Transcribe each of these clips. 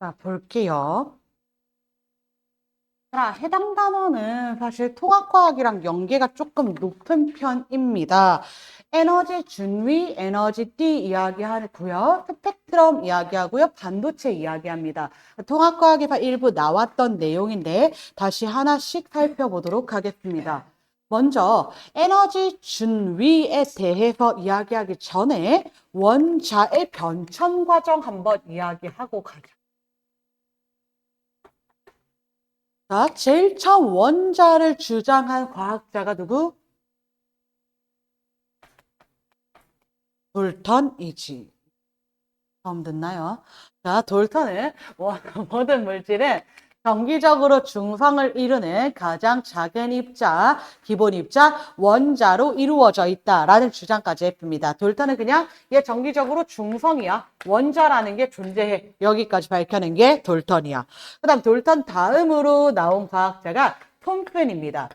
자, 볼게요. 자, 해당 단어는 사실 통합과학이랑 연계가 조금 높은 편입니다. 에너지 준위, 에너지 띠 이야기하고요. 스펙트럼 이야기하고요. 반도체 이야기합니다. 통합과학에서 일부 나왔던 내용인데 다시 하나씩 살펴보도록 하겠습니다. 먼저 에너지 준위에 대해서 이야기하기 전에 원자의 변천 과정 한번 이야기하고 가죠. 자, 제일 처음 원자를 주장한 과학자가 누구? 돌턴이지. 처음 듣나요? 자, 돌턴은 모든 물질은 정기적으로 중성을 이루는 가장 작은 입자, 기본 입자, 원자로 이루어져 있다라는 주장까지 했습니다. 돌턴은 그냥 얘 정기적으로 중성이야. 원자라는 게 존재해. 여기까지 밝혀낸 게 돌턴이야. 그 다음 돌턴 다음으로 나온 과학자가 톰슨입니다.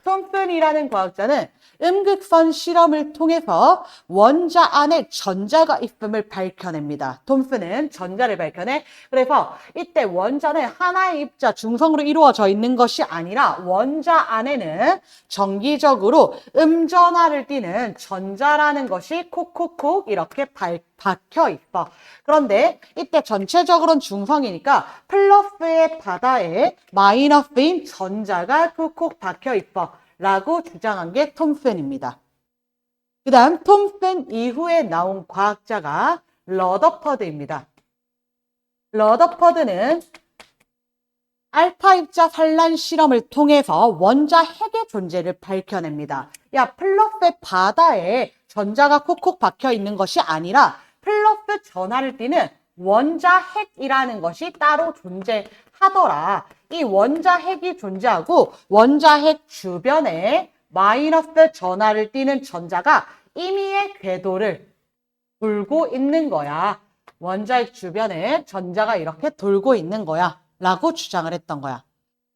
톰슨이라는 과학자는 음극선 실험을 통해서 원자 안에 전자가 있음을 밝혀냅니다. 톰슨은 전자를 밝혀내. 그래서 이때 원자는 하나의 입자 중성으로 이루어져 있는 것이 아니라 원자 안에는 정기적으로 음전하를 띠는 전자라는 것이 콕콕콕 이렇게 박혀 있어. 그런데 이때 전체적으로는 중성이니까 플러스의 바다에 마이너스인 전자가 콕콕 박혀 있어. 라고 주장한 게 톰슨입니다. 그 다음 톰슨 이후에 나온 과학자가 러더퍼드입니다. 러더퍼드는 알파 입자 산란 실험을 통해서 원자 핵의 존재를 밝혀냅니다. 야, 플러스의 바다에 전자가 콕콕 박혀 있는 것이 아니라 플러스 전하를 띠는 원자 핵이라는 것이 따로 존재하더라. 이 원자 핵이 존재하고 원자 핵 주변에 마이너스 전하를 띠는 전자가 임의의 궤도를 돌고 있는 거야. 원자핵 주변에 전자가 이렇게 돌고 있는 거야. 라고 주장을 했던 거야.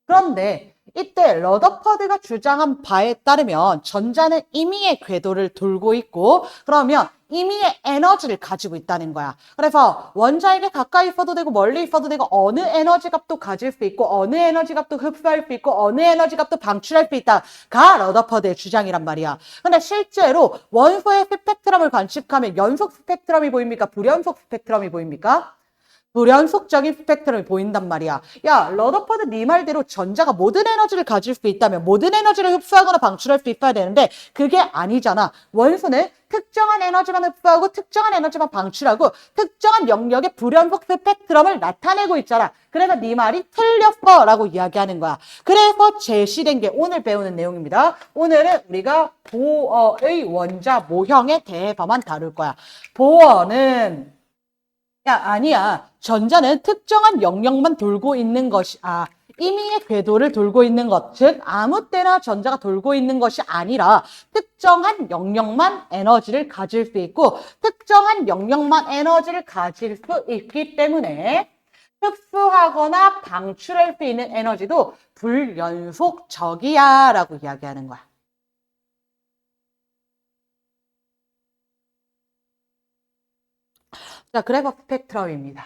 그런데 이때 러더퍼드가 주장한 바에 따르면 전자는 임의의 궤도를 돌고 있고 그러면 임의의 에너지를 가지고 있다는 거야. 그래서 원자에게 가까이 있어도 되고 멀리 있어도 되고 어느 에너지 값도 가질 수 있고 어느 에너지 값도 흡수할 수 있고 어느 에너지 값도 방출할 수 있다가 러더퍼드의 주장이란 말이야. 근데 실제로 원소의 스펙트럼을 관측하면 연속 스펙트럼이 보입니까? 불연속 스펙트럼이 보입니까? 불연속적인 스펙트럼이 보인단 말이야. 야, 러더퍼드 네 말대로 전자가 모든 에너지를 가질 수 있다면 모든 에너지를 흡수하거나 방출할 수 있어야 되는데 그게 아니잖아. 원소는 특정한 에너지만 흡수하고 특정한 에너지만 방출하고 특정한 영역의 불연속 스펙트럼을 나타내고 있잖아. 그래서 네 말이 틀렸어 라고 이야기하는 거야. 그래서 제시된 게 오늘 배우는 내용입니다. 오늘은 우리가 보어의 원자 모형에 대해서만 다룰 거야. 보어는 야, 아니야. 전자는 특정한 영역만 돌고 있는 것이, 임의의 궤도를 돌고 있는 것, 즉 아무 때나 전자가 돌고 있는 것이 아니라 특정한 영역만 에너지를 가질 수 있고 특정한 영역만 에너지를 가질 수 있기 때문에 흡수하거나 방출할 수 있는 에너지도 불연속적이야 라고 이야기하는 거야. 자, 그래서 스펙트럼입니다.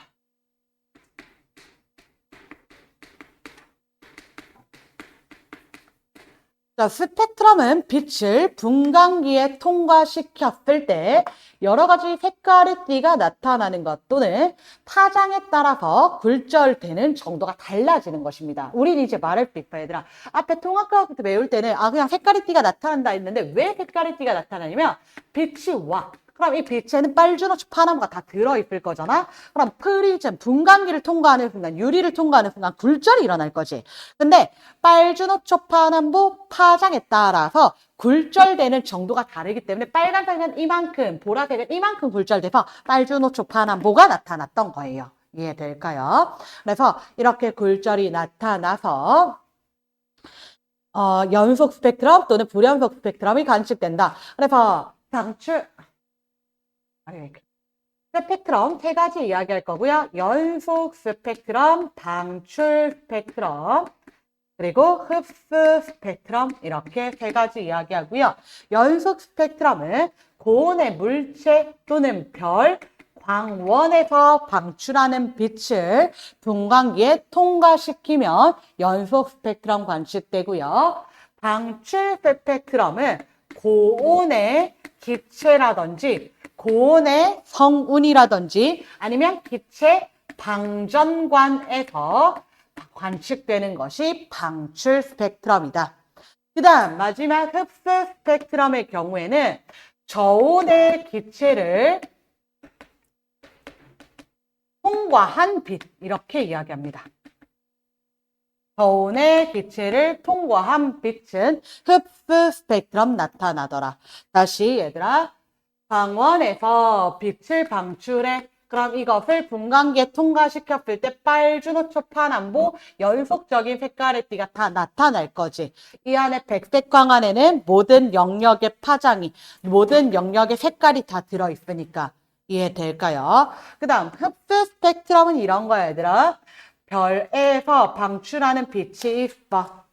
자, 스펙트럼은 빛을 분광기에 통과시켰을 때 여러 가지 색깔의 띠가 나타나는 것 또는 파장에 따라서 굴절되는 정도가 달라지는 것입니다. 우린 이제 말할 수 있어, 얘들아. 앞에 통합과학 때 배울 때는 그냥 색깔의 띠가 나타난다 했는데 왜 색깔의 띠가 나타나냐면 빛이 와. 그럼 이 빛에는 빨주노초 파나무가 다 들어있을 거잖아. 그럼 프리즘, 분광기를 통과하는 순간, 유리를 통과하는 순간 굴절이 일어날 거지. 근데 빨주노초 파남보 파장에 따라서 굴절되는 정도가 다르기 때문에 빨간색은 이만큼, 보라색은 이만큼 굴절돼서 빨주노초 파남보가 나타났던 거예요. 이해될까요? 그래서 이렇게 굴절이 나타나서 연속 스펙트럼 또는 불연속 스펙트럼이 관측된다. 그래서 스펙트럼 세 가지 이야기할 거고요. 연속 스펙트럼, 방출 스펙트럼, 그리고 흡수 스펙트럼 이렇게 세 가지 이야기하고요. 연속 스펙트럼은 고온의 물체 또는 별, 방원에서 방출하는 빛을 분광기에 통과시키면 연속 스펙트럼 관측되고요. 방출 스펙트럼은 고온의 기체라든지 고온의 성운이라든지 아니면 기체 방전관에서 관측되는 것이 방출 스펙트럼이다. 그 다음 마지막 흡수 스펙트럼의 경우에는 저온의 기체를 통과한 빛 이렇게 이야기합니다. 저온의 기체를 통과한 빛은 흡수 스펙트럼 나타나더라. 다시 얘들아, 방원에서 빛을 방출해. 그럼 이것을 분광기에 통과시켰을 때 빨주노 초파남보 연속적인 색깔의 띠가 다 나타날 거지. 이 안에 백색 광안에는 모든 영역의 파장이, 모든 영역의 색깔이 다 들어있으니까 이해될까요? 그 다음 흡수 스펙트럼은 이런 거야 얘들아. 별에서 방출하는 빛이 있어.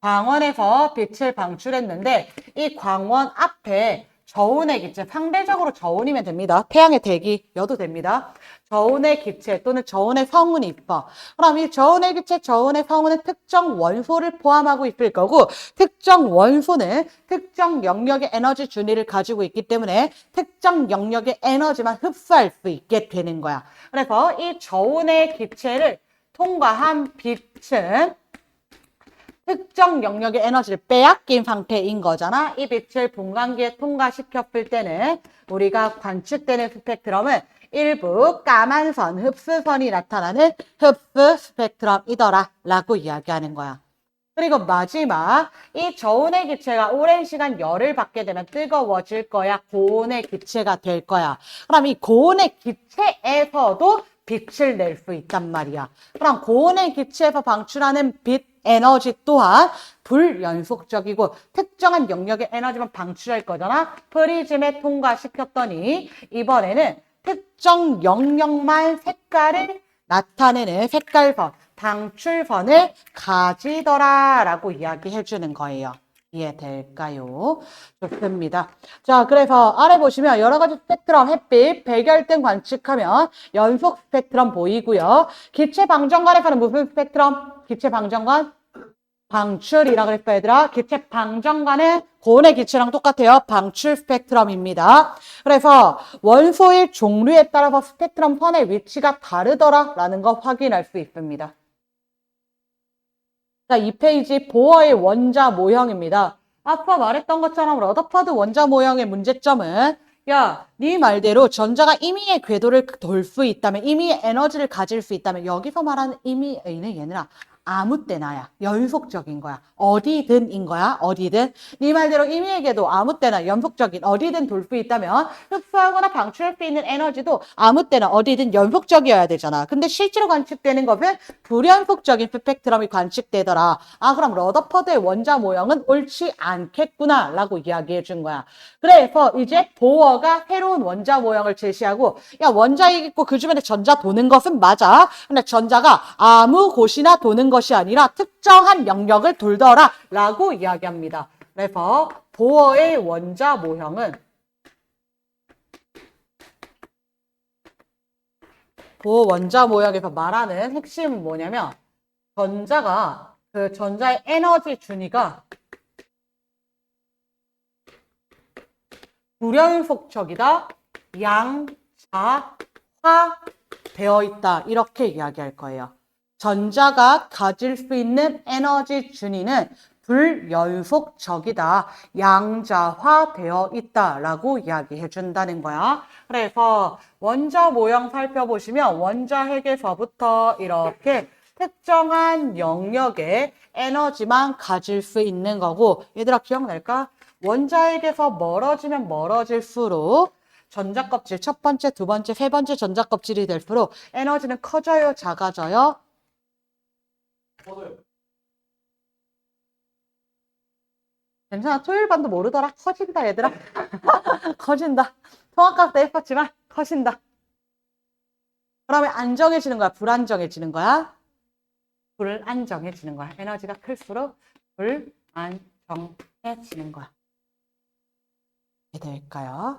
광원에서 빛을 방출했는데 이 광원 앞에 저온의 기체, 상대적으로 저온이면 됩니다. 태양의 대기여도 됩니다. 저온의 기체 또는 저온의 성운이 있어. 그럼 이 저온의 기체, 저온의 성운은 특정 원소를 포함하고 있을 거고 특정 원소는 특정 영역의 에너지 준위를 가지고 있기 때문에 특정 영역의 에너지만 흡수할 수 있게 되는 거야. 그래서 이 저온의 기체를 통과한 빛은 특정 영역의 에너지를 빼앗긴 상태인 거잖아. 이 빛을 분광기에 통과시켰을 때는 우리가 관측되는 스펙트럼은 일부 까만 선, 흡수선이 나타나는 흡수 스펙트럼이더라 라고 이야기하는 거야. 그리고 마지막, 이 저온의 기체가 오랜 시간 열을 받게 되면 뜨거워질 거야. 고온의 기체가 될 거야. 그럼 이 고온의 기체에서도 빛을 낼 수 있단 말이야. 그럼 고온의 기체에서 방출하는 빛 에너지 또한 불연속적이고 특정한 영역의 에너지만 방출할 거잖아. 프리즘에 통과시켰더니 이번에는 특정 영역만 색깔을 나타내는 색깔선, 방출선을 가지더라라고 이야기해 주는 거예요. 이해될까요? 좋습니다. 자, 그래서 아래 보시면 여러 가지 스펙트럼, 햇빛, 백열등 관측하면 연속 스펙트럼 보이고요. 기체 방전관에서는 무슨 스펙트럼? 기체 방전관? 방출이라 그랬어, 얘들아. 기체 방전관은 고온의 기체랑 똑같아요. 방출 스펙트럼입니다. 그래서 원소의 종류에 따라서 스펙트럼 선의 위치가 다르더라라는 거 확인할 수 있습니다. 자, 이 페이지 보어의 원자 모형입니다. 아까 말했던 것처럼 러더퍼드 원자 모형의 문제점은 야, 네 말대로 전자가 임의의 궤도를 돌 수 있다면, 임의의 에너지를 가질 수 있다면 여기서 말하는 임의는 얘들아 아무 때나야. 연속적인 거야. 어디든인 거야. 어디든. 네 말대로 임의의 궤도 아무 때나 연속적인 어디든 돌 수 있다면 흡수하거나 방출할 수 있는 에너지도 아무 때나 어디든 연속적이어야 되잖아. 근데 실제로 관측되는 것은 불연속적인 스펙트럼이 관측되더라. 아, 그럼 러더퍼드의 원자 모형은 옳지 않겠구나 라고 이야기해 준 거야. 그래서 이제 보어가 새로운 원자 모형을 제시하고 야, 원자핵 있고 그 주변에 전자 도는 것은 맞아. 근데 전자가 아무 곳이나 도는 것이 아니라 특정한 영역을 돌더라 라고 이야기합니다. 그래서 보어의 원자 모형은 보어 원자 모형에서 말하는 핵심은 뭐냐면 전자가 그 전자의 에너지 준위가 불연속적이다. 양자화 되어 있다. 이렇게 이야기할 거예요. 전자가 가질 수 있는 에너지 준위는 불연속적이다. 양자화되어 있다라고 이야기해 준다는 거야. 그래서 원자 모형 살펴보시면 원자핵에서부터 이렇게 특정한 영역의 에너지만 가질 수 있는 거고 얘들아 기억날까? 원자핵에서 멀어지면 멀어질수록 전자껍질 첫 번째, 두 번째, 세 번째 전자껍질이 될수록 에너지는 커져요, 작아져요? 괜찮아. 토요일 반도 모르더라. 커진다, 얘들아. 커진다. 통합값도 예뻤지만 커진다. 그러면 안정해지는 거야? 불안정해지는 거야? 불안정해지는 거야. 에너지가 클수록 불안정해지는 거야. 이해될까요?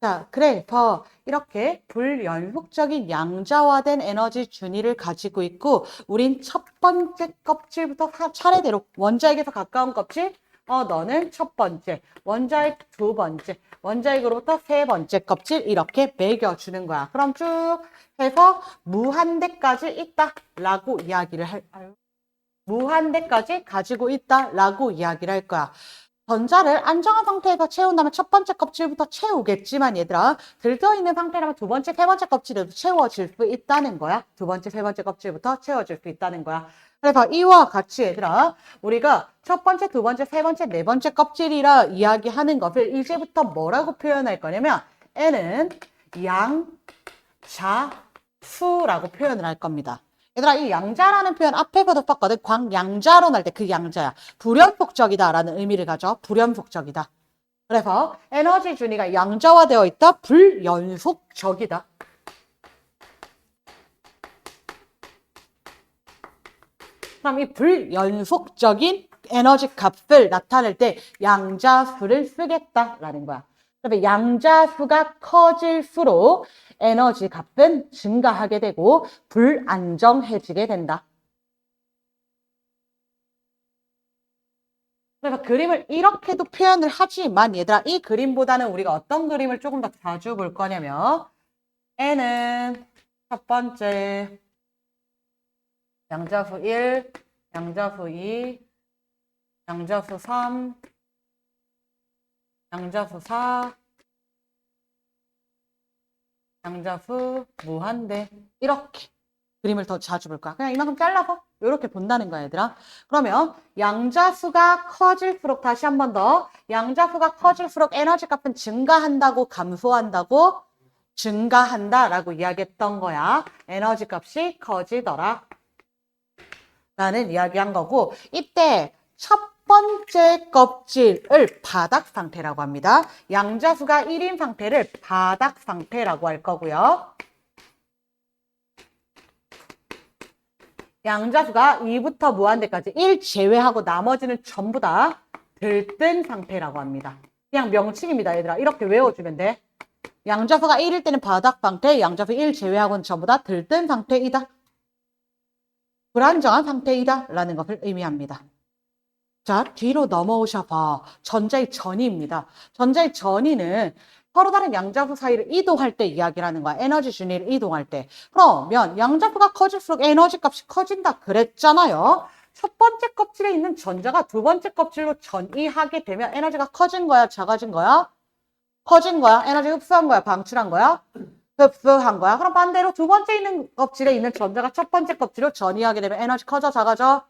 자, 그래서 이렇게 불연속적인 양자화된 에너지 준위를 가지고 있고, 우린 첫 번째 껍질부터 차례대로 원자핵에서 가까운 껍질, 너는 첫 번째, 원자핵 두 번째, 원자핵으로부터 세 번째 껍질 이렇게 매겨주는 거야. 그럼 쭉 해서 무한대까지 있다라고 이야기를 무한대까지 가지고 있다라고 이야기를 할 거야. 전자를 안정한 상태에서 채운다면 첫 번째 껍질부터 채우겠지만 얘들아, 들떠있는 상태라면 두 번째, 세 번째 껍질에도 채워질 수 있다는 거야. 두 번째, 세 번째 껍질부터 채워질 수 있다는 거야. 그래서 이와 같이 얘들아, 우리가 첫 번째, 두 번째, 세 번째, 네 번째 껍질이라 이야기하는 것을 이제부터 뭐라고 표현할 거냐면 N은 양, 자, 수라고 표현을 할 겁니다. 얘들아, 이 양자라는 표현 앞에서도 썼거든. 광양자론 할 때 그 양자야. 불연속적이다라는 의미를 가져. 불연속적이다. 그래서 에너지 준위가 양자화되어 있다. 불연속적이다. 그럼 이 불연속적인 에너지 값을 나타낼 때 양자수를 쓰겠다라는 거야. 그러면 양자수가 커질수록 에너지 값은 증가하게 되고 불안정해지게 된다. 그래서 그림을 이렇게도 표현을 하지만 얘들아, 이 그림보다는 우리가 어떤 그림을 조금 더 자주 볼 거냐면 N은 첫 번째 양자수 1, 양자수 2, 양자수 3, 양자수 4, 양자수 무한대 이렇게 그림을 더 자주 볼 거야. 그냥 이만큼 잘라서 이렇게 본다는 거야, 얘들아. 그러면 양자수가 커질수록 다시 한 번 더 양자수가 커질수록 에너지 값은 증가한다고 감소한다고? 증가한다라고 이야기했던 거야. 에너지 값이 커지더라 라는 이야기한 거고, 이때 첫 번째 껍질을 바닥 상태라고 합니다. 양자수가 1인 상태를 바닥 상태라고 할 거고요. 양자수가 2부터 무한대까지 1 제외하고 나머지는 전부 다 들뜬 상태라고 합니다. 그냥 명칭입니다, 얘들아. 이렇게 외워주면 돼. 양자수가 1일 때는 바닥 상태, 양자수 1 제외하고는 전부 다 들뜬 상태이다. 불안정한 상태이다 라는 것을 의미합니다. 자, 뒤로 넘어오셔봐. 전자의 전이입니다. 전자의 전이는 서로 다른 양자수 사이를 이동할 때 이야기를 하는 거야. 에너지 준위를 이동할 때. 그러면 양자수가 커질수록 에너지 값이 커진다 그랬잖아요. 첫 번째 껍질에 있는 전자가 두 번째 껍질로 전이하게 되면 에너지가 커진 거야, 작아진 거야? 커진 거야? 에너지 흡수한 거야, 방출한 거야? 흡수한 거야. 그럼 반대로 두 번째 있는 껍질에 있는 전자가 첫 번째 껍질로 전이하게 되면 에너지 커져, 작아져?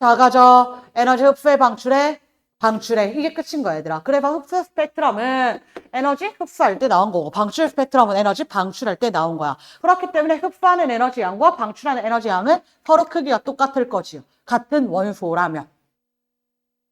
작아져. 에너지 흡수해, 방출해? 방출해. 이게 끝인 거야, 얘들아. 그래서 흡수 스펙트럼은 에너지 흡수할 때 나온 거고, 방출 스펙트럼은 에너지 방출할 때 나온 거야. 그렇기 때문에 흡수하는 에너지 양과 방출하는 에너지 양은 서로 크기가 똑같을 거지요. 같은 원소라면.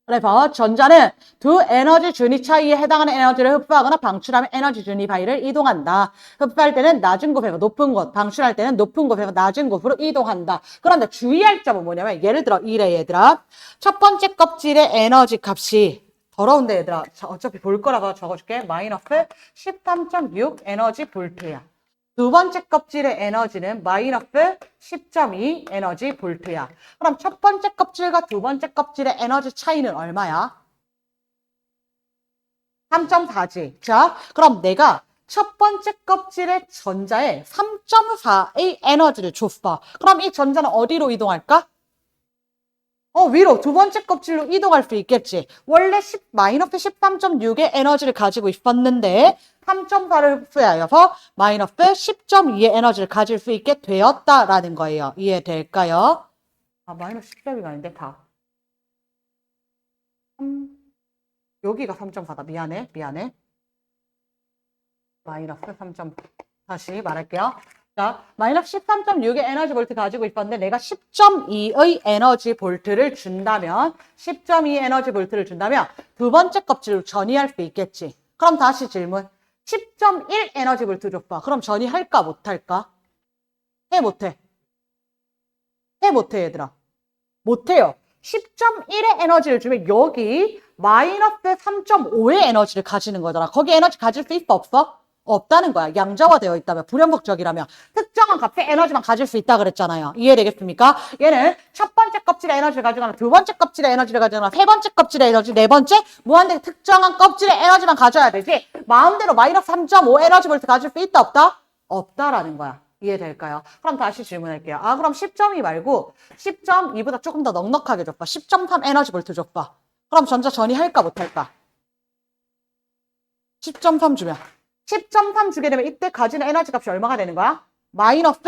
그래서 전자는 두 에너지 준위 차이에 해당하는 에너지를 흡수하거나 방출하면 에너지 준위 바위를 이동한다. 흡수할 때는 낮은 곳에서 높은 곳, 방출할 때는 높은 곳에서 낮은 곳으로 이동한다. 그런데 주의할 점은 뭐냐면 예를 들어 이래 얘들아. 첫 번째 껍질의 에너지 값이 더러운데 얘들아. 어차피 볼 거라서 적어줄게. 마이너스 13.6 에너지 볼트야. 두 번째 껍질의 에너지는 마이너스 10.2 에너지 볼트야. 그럼 첫 번째 껍질과 두 번째 껍질의 에너지 차이는 얼마야? 3.4지. 자, 그럼 내가 첫 번째 껍질의 전자에 3.4의 에너지를 줬어. 그럼 이 전자는 어디로 이동할까? 위로 두 번째 껍질로 이동할 수 있겠지. 원래 마이너스 13.6의 에너지를 가지고 있었는데 3.4를 흡수하여서 마이너스 10.2의 에너지를 가질 수 있게 되었다라는 거예요. 이해될까요? 마이너스 10점이 아닌데 다. 여기가 3.4다. 미안해. 마이너스 3.4. 다시 말할게요. 자, 마이너스 13.6의 에너지 볼트 가지고 있었는데 내가 10.2의 에너지 볼트를 준다면 10.2 에너지 볼트를 준다면 두 번째 껍질로 전이할 수 있겠지. 그럼 다시 질문. 10.1 에너지 볼트 줬봐. 그럼 전이할까 못할까? 못해 얘들아. 못해요. 10.1의 에너지를 주면 여기 마이너스 3.5의 에너지를 가지는 거잖아. 거기 에너지 가질 수 있어 없어? 없다는 거야. 양자화되어 있다면, 불연속적이라면. 특정한 값의 에너지만 가질 수 있다 그랬잖아요. 이해되겠습니까? 얘는 첫 번째 껍질의 에너지를 가져가나, 두 번째 껍질의 에너지를 가져가나, 세 번째 껍질의 에너지, 네 번째 무한대 특정한 껍질의 에너지만 가져야 되지. 마음대로 마이너스 3.5 에너지 볼트 가질 수 있다 없다? 없다라는 거야. 이해될까요? 그럼 다시 질문할게요. 아, 그럼 10.2 말고 10.2보다 조금 더 넉넉하게 줬봐. 10.3 에너지 볼트 줬봐. 그럼 전자 전이할까 못할까? 10.3 주면. 10.3 주게 되면 이때 가지는 에너지 값이 얼마가 되는 거야? 마이너스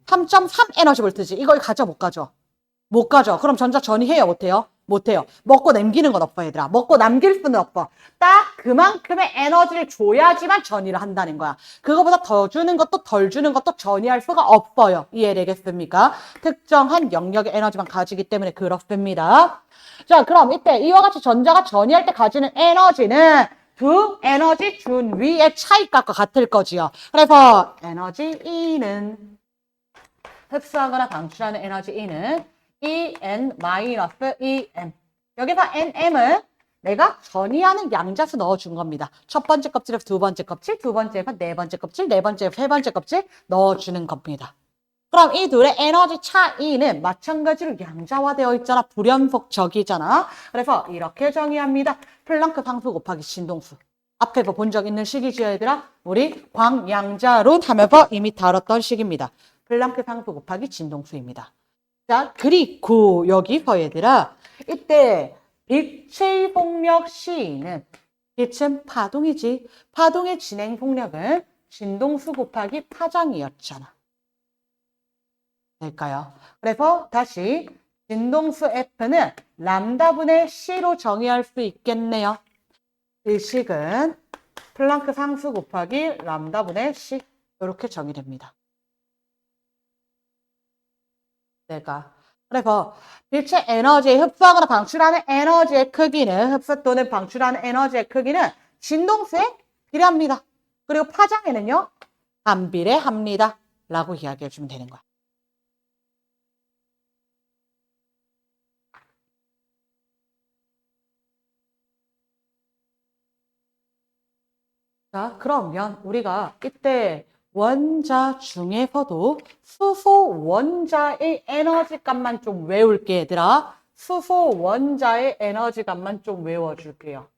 3.3 에너지 볼트지. 이걸 가져 못 가져? 못 가져. 그럼 전자 전이해요 못해요? 못해요. 먹고 남기는 건 없어 얘들아. 먹고 남길 수는 없어. 딱 그만큼의 에너지를 줘야지만 전이를 한다는 거야. 그거보다 더 주는 것도 덜 주는 것도 전이할 수가 없어요. 이해되겠습니까? 특정한 영역의 에너지만 가지기 때문에 그렇습니다. 자, 그럼 이때 이와 같이 전자가 전이할 때 가지는 에너지는 두 에너지 준 위의 차이값과 같을 거지요. 그래서 에너지 E는 흡수하거나 방출하는 에너지 E는 En-EM. 여기서 NM은 내가 전이하는 양자수 넣어준 겁니다. 첫 번째 껍질에서 두 번째 껍질, 두 번째에서 네 번째 껍질, 네 번째에서 세 번째 껍질 넣어주는 겁니다. 그럼 이 둘의 에너지 차이는 마찬가지로 양자화되어 있잖아. 불연속적이잖아. 그래서 이렇게 정의합니다. 플랑크 상수 곱하기 진동수. 앞에서 본 적 있는 식이지요, 얘들아? 우리 광양자론 하면서 이미 다뤘던 식입니다. 플랑크 상수 곱하기 진동수입니다. 자, 그리고 여기서 얘들아, 이때 빛의 속력 C는 빛은 파동이지. 파동의 진행 속력은 진동수 곱하기 파장이었잖아. 될까요? 그래서 다시 진동수 F는 람다분의 C로 정의할 수 있겠네요. 이 식은 플랑크 상수 곱하기 람다분의 C 이렇게 정의됩니다. 그래서 빛의 에너지, 흡수하거나 방출하는 에너지의 크기는, 흡수 또는 방출하는 에너지의 크기는 진동수에 비례합니다. 그리고 파장에는요, 반비례합니다. 라고 이야기해 주면 되는 거야. 자, 그러면 우리가 이때 원자 중에서도 수소 원자의 에너지 값만 좀 외울게, 얘들아. 수소 원자의 에너지 값만 좀 외워줄게요.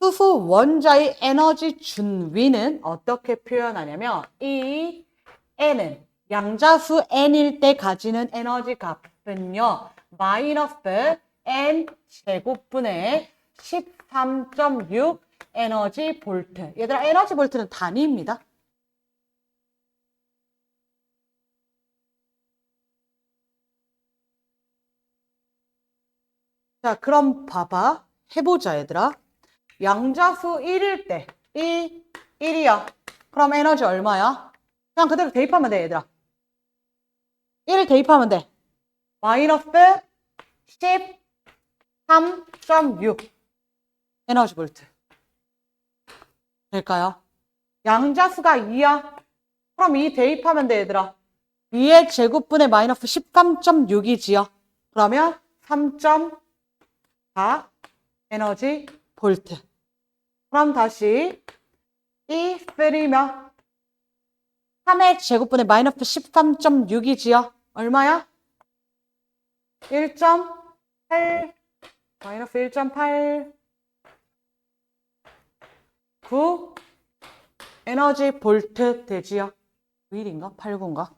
수소 원자의 에너지 준위는 어떻게 표현하냐면 이 N은 양자수 N일 때 가지는 에너지 값은요. 마이너스 N 제곱분의 13.6 에너지 볼트. 얘들아, 에너지 볼트는 단위입니다. 자, 그럼 봐봐. 해보자, 얘들아. 양자수 1일 때, 1이야. 그럼 에너지 얼마야? 그냥 그대로 대입하면 돼, 얘들아. 1을 대입하면 돼. 마이너스 13.6 에너지 볼트. 될까요? 양자수가 2야. 그럼 2 대입하면 돼, 얘들아. 2의 제곱분의 마이너스 13.6이지요. 그러면 3.4 에너지 볼트. 그럼 다시 이 3면 3의 제곱분의 마이너스 13.6이지요. 얼마야? 1.8 마이너스 1.8 9 에너지 볼트 되지요. 5일인가? 8구인가?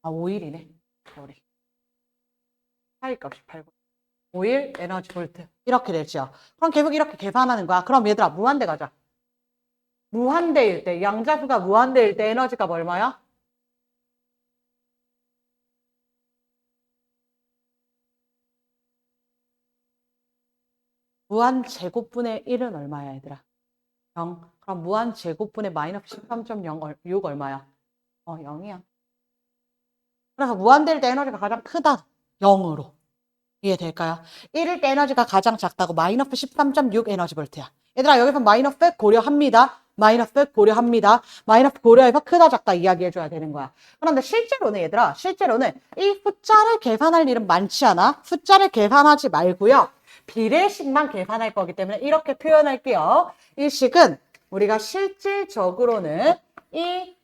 아, 5일이네. 우리 차이값이 8구. 5일 에너지 볼트. 이렇게 되죠. 그럼 계속 이렇게 계산하는 거야. 그럼 얘들아, 무한대 가자. 무한대일 때, 양자수가 무한대일 때 에너지가 얼마야? 무한 제곱분의 1은 얼마야, 얘들아? 0. 그럼 무한 제곱분의 마이너스 13.06 얼마야? 0이야. 그래서 무한대일 때 에너지가 가장 크다. 0으로. 이해될까요? 1일 때 에너지가 가장 작다고 마이너스 13.6 에너지 볼트야. 얘들아, 여기서 마이너스 고려합니다. 마이너스 고려합니다. 마이너스 고려해서 크다 작다 이야기해줘야 되는 거야. 그런데 실제로는 얘들아, 실제로는 이 숫자를 계산할 일은 많지 않아. 숫자를 계산하지 말고요. 비례식만 계산할 거기 때문에 이렇게 표현할게요. 이 식은 우리가 실질적으로는 이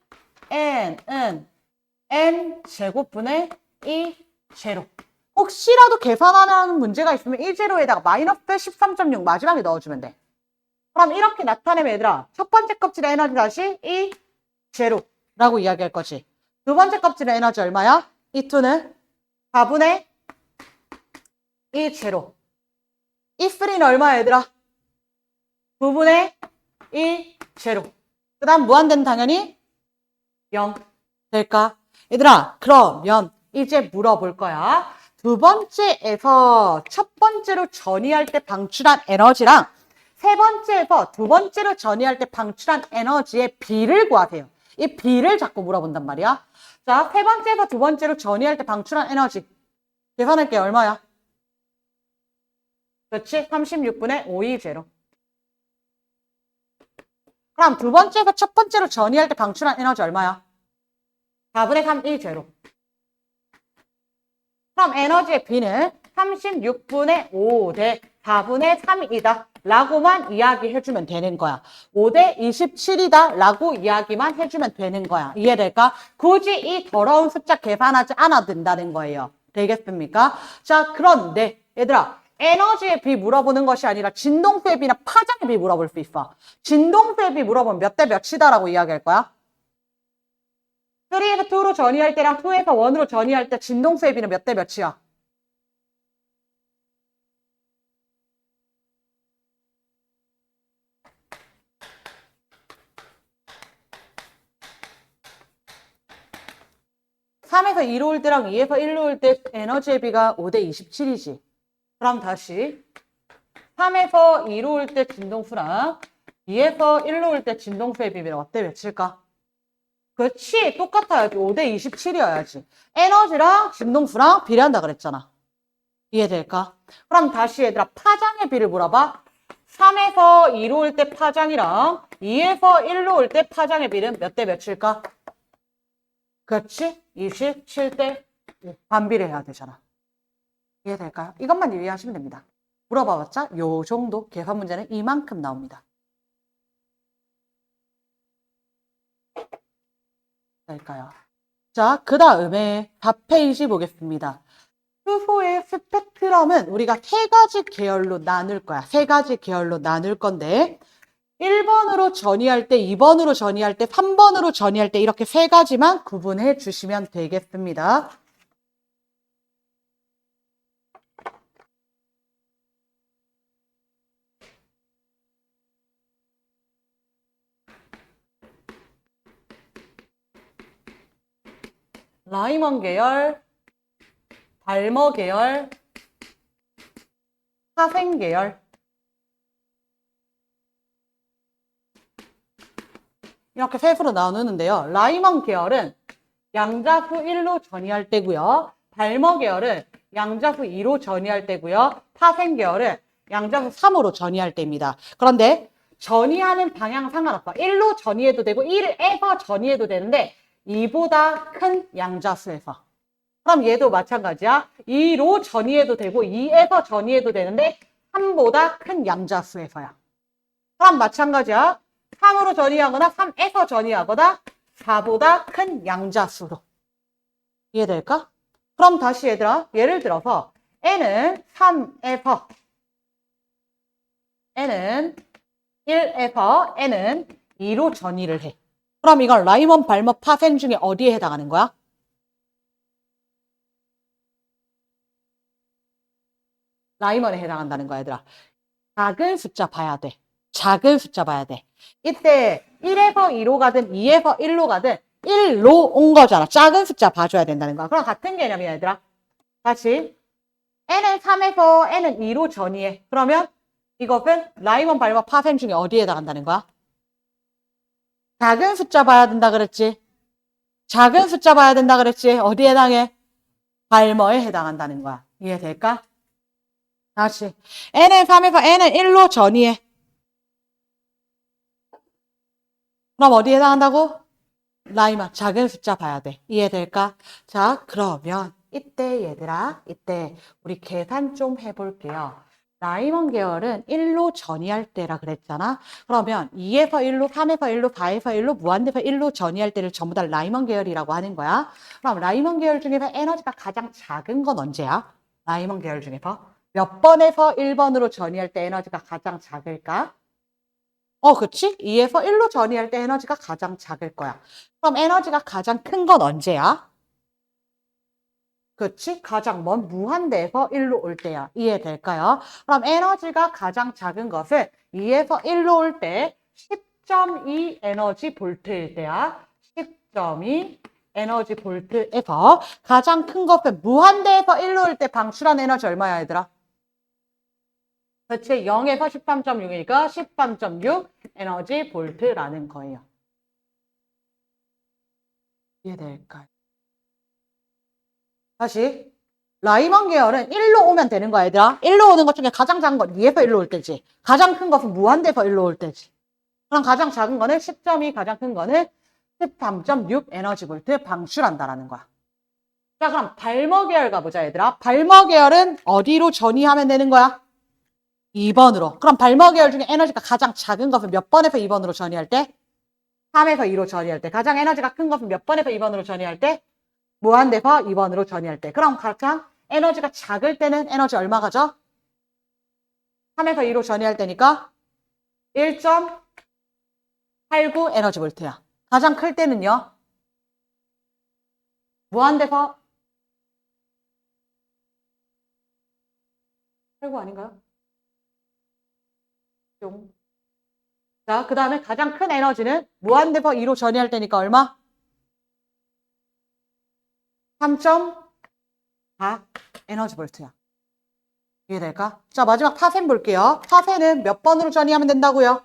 n은 n 제곱분의 이 제로. 혹시라도 계산하는 문제가 있으면 이 제로에다가 마이너스 13.6 마지막에 넣어주면 돼. 그럼 이렇게 나타내면 얘들아 첫 번째 껍질의 에너지 다시 이 제로라고 이야기할 거지. 두 번째 껍질의 에너지 얼마야? 이 2는 4분의 이 제로. 이 3는 얼마야 얘들아? 9분의 이 제로. 그 다음 무한대는 당연히 0 될까? 얘들아 그러면 이제 물어볼 거야. 두 번째에서 첫 번째로 전이할 때 방출한 에너지랑 세 번째에서 두 번째로 전이할 때 방출한 에너지의 비를 구하세요. 이 비를 자꾸 물어본단 말이야. 자, 세 번째에서 두 번째로 전이할 때 방출한 에너지 계산할게 얼마야? 그렇지? 36분의 5이 제로. 그럼 두 번째에서 첫 번째로 전이할 때 방출한 에너지 얼마야? 4분의 3이 제로. 그럼 에너지의 B는 36분의 5 대 4분의 3이다 라고만 이야기해주면 되는 거야. 5 대 27이다 라고 이야기만 해주면 되는 거야. 이해될까? 굳이 이 더러운 숫자 계산하지 않아도 된다는 거예요. 되겠습니까? 자, 그런데 얘들아 에너지의 B 물어보는 것이 아니라 진동수의 B나 파장의 B 물어볼 수 있어. 진동수의 B 물어보면 몇 대 몇이다 라고 이야기할 거야? 3에서 2로 전이할 때랑 2에서 1으로 전이할 때 진동수의 B는 몇 대 몇이야? (3에서 2로 올 때랑 2에서 1로 올 때 에너지의 비가 5대 27이지. 그럼 다시 3에서 2로 올 때 진동수랑 2에서 1로 올 때 진동수의 비는 어때 몇일까? 그렇지. 똑같아야지. 5대 27이어야지. 에너지랑 진동수랑 비례한다 그랬잖아. 이해될까? 그럼 다시 얘들아 파장의 비를 물어봐. 3에서 2로 올 때 파장이랑 2에서 1로 올 때 파장의 비는 몇 대 몇일까? 그렇지? 27대 5. 반비례해야 되잖아. 이해될까요? 이것만 유의하시면 됩니다. 물어봐봤자 요 정도 계산 문제는 이만큼 나옵니다. 될까요? 자, 그 다음에 4페이지 보겠습니다. 수소의 스펙트럼은 우리가 세 가지 계열로 나눌 거야. 세 가지 계열로 나눌 건데 1번으로 전이할 때, 2번으로 전이할 때, 3번으로 전이할 때 이렇게 세 가지만 구분해 주시면 되겠습니다. 라이먼 계열, 발머 계열, 파생 계열. 이렇게 셋으로 나누는데요. 라이먼 계열은 양자수 1로 전이할 때고요. 발머 계열은 양자수 2로 전이할 때고요. 파생 계열은 양자수 3으로 전이할 때입니다. 그런데 전이하는 방향 상관없어. 1로 전이해도 되고 1에서 전이해도 되는데 2보다 큰 양자수에서. 그럼 얘도 마찬가지야. 2로 전이해도 되고 2에서 전이해도 되는데 3보다 큰 양자수에서야. 그럼 마찬가지야. 3으로 전이하거나 3에서 전이하거나 4보다 큰 양자수로. 이해될까? 그럼 다시 얘들아, 예를 들어서 n은 3에서 n은 1에서 n은 2로 전이를 해. 그럼 이건 라이먼 발머 파생 중에 어디에 해당하는 거야? 라이먼에 해당한다는 거야, 얘들아. 작은 숫자 봐야 돼. 작은 숫자 봐야 돼. 이때 1에서 2로 가든 2에서 1로 가든 1로 온 거잖아. 작은 숫자 봐줘야 된다는 거야. 그럼 같은 개념이야, 얘들아. 다시 n은 3에서 n은 2로 전이해. 그러면 이것은 라이먼 발머 파생 중에 어디에 해당한다는 거야? 작은 숫자 봐야 된다 그랬지. 작은 숫자 봐야 된다 그랬지. 어디에 해당해? 발머에 해당한다는 거야. 이해될까? 다시 n은 3에서 n은 1로 전이해. 그럼 어디에 해당한다고? 라이먼 작은 숫자 봐야 돼. 이해될까? 자, 그러면 이때 얘들아, 이때 우리 계산 좀 해볼게요. 라이먼 계열은 1로 전이할 때라 그랬잖아. 그러면 2에서 1로, 3에서 1로, 4에서 1로, 무한대에서 1로 전이할 때를 전부 다 라이먼 계열이라고 하는 거야. 그럼 라이먼 계열 중에서 에너지가 가장 작은 건 언제야? 라이먼 계열 중에서 몇 번에서 1번으로 전이할 때 에너지가 가장 작을까? 그치? 2에서 1로 전이할 때 에너지가 가장 작을 거야. 그럼 에너지가 가장 큰 건 언제야? 그치? 가장 먼 무한대에서 1로 올 때야. 이해될까요? 그럼 에너지가 가장 작은 것은 2에서 1로 올 때 10.2 에너지 볼트일 때야. 10.2 에너지 볼트에서 가장 큰 것은 무한대에서 1로 올 때 방출한 에너지 얼마야, 얘들아? 그치? 0에서 13.6이니까 13.6 에너지 볼트라는 거예요. 이해될까요? 다시. 라이먼 계열은 1로 오면 되는 거야, 얘들아. 1로 오는 것 중에 가장 작은 건 2에서 1로 올 때지. 가장 큰 것은 무한대에서 1로 올 때지. 그럼 가장 작은 거는 10.2, 가장 큰 거는 13.6 에너지 볼트 방출한다라는 거야. 자, 그럼 발머 계열 가보자, 얘들아. 발머 계열은 어디로 전이하면 되는 거야? 2번으로. 그럼 발머 계열 중에 에너지가 가장 작은 것은 몇 번에서 2번으로 전이할 때? 3에서 2로 전이할 때. 가장 에너지가 큰 것은 몇 번에서 2번으로 전이할 때? 무한대에서 2번으로 전이할 때. 그럼 가장 에너지가 작을 때는 에너지 얼마 가져? 3에서 2로 전이할 때니까 1.89 에너지 볼트야. 가장 클 때는요. 무한대에서 89 아닌가요? 뿅. 자, 그 다음에 가장 큰 에너지는 무한대에서 2로 전이할 때니까 얼마? 3.4 에너지 볼트야. 이해될까? 자, 마지막 파센 볼게요. 파센은 몇 번으로 전이하면 된다고요?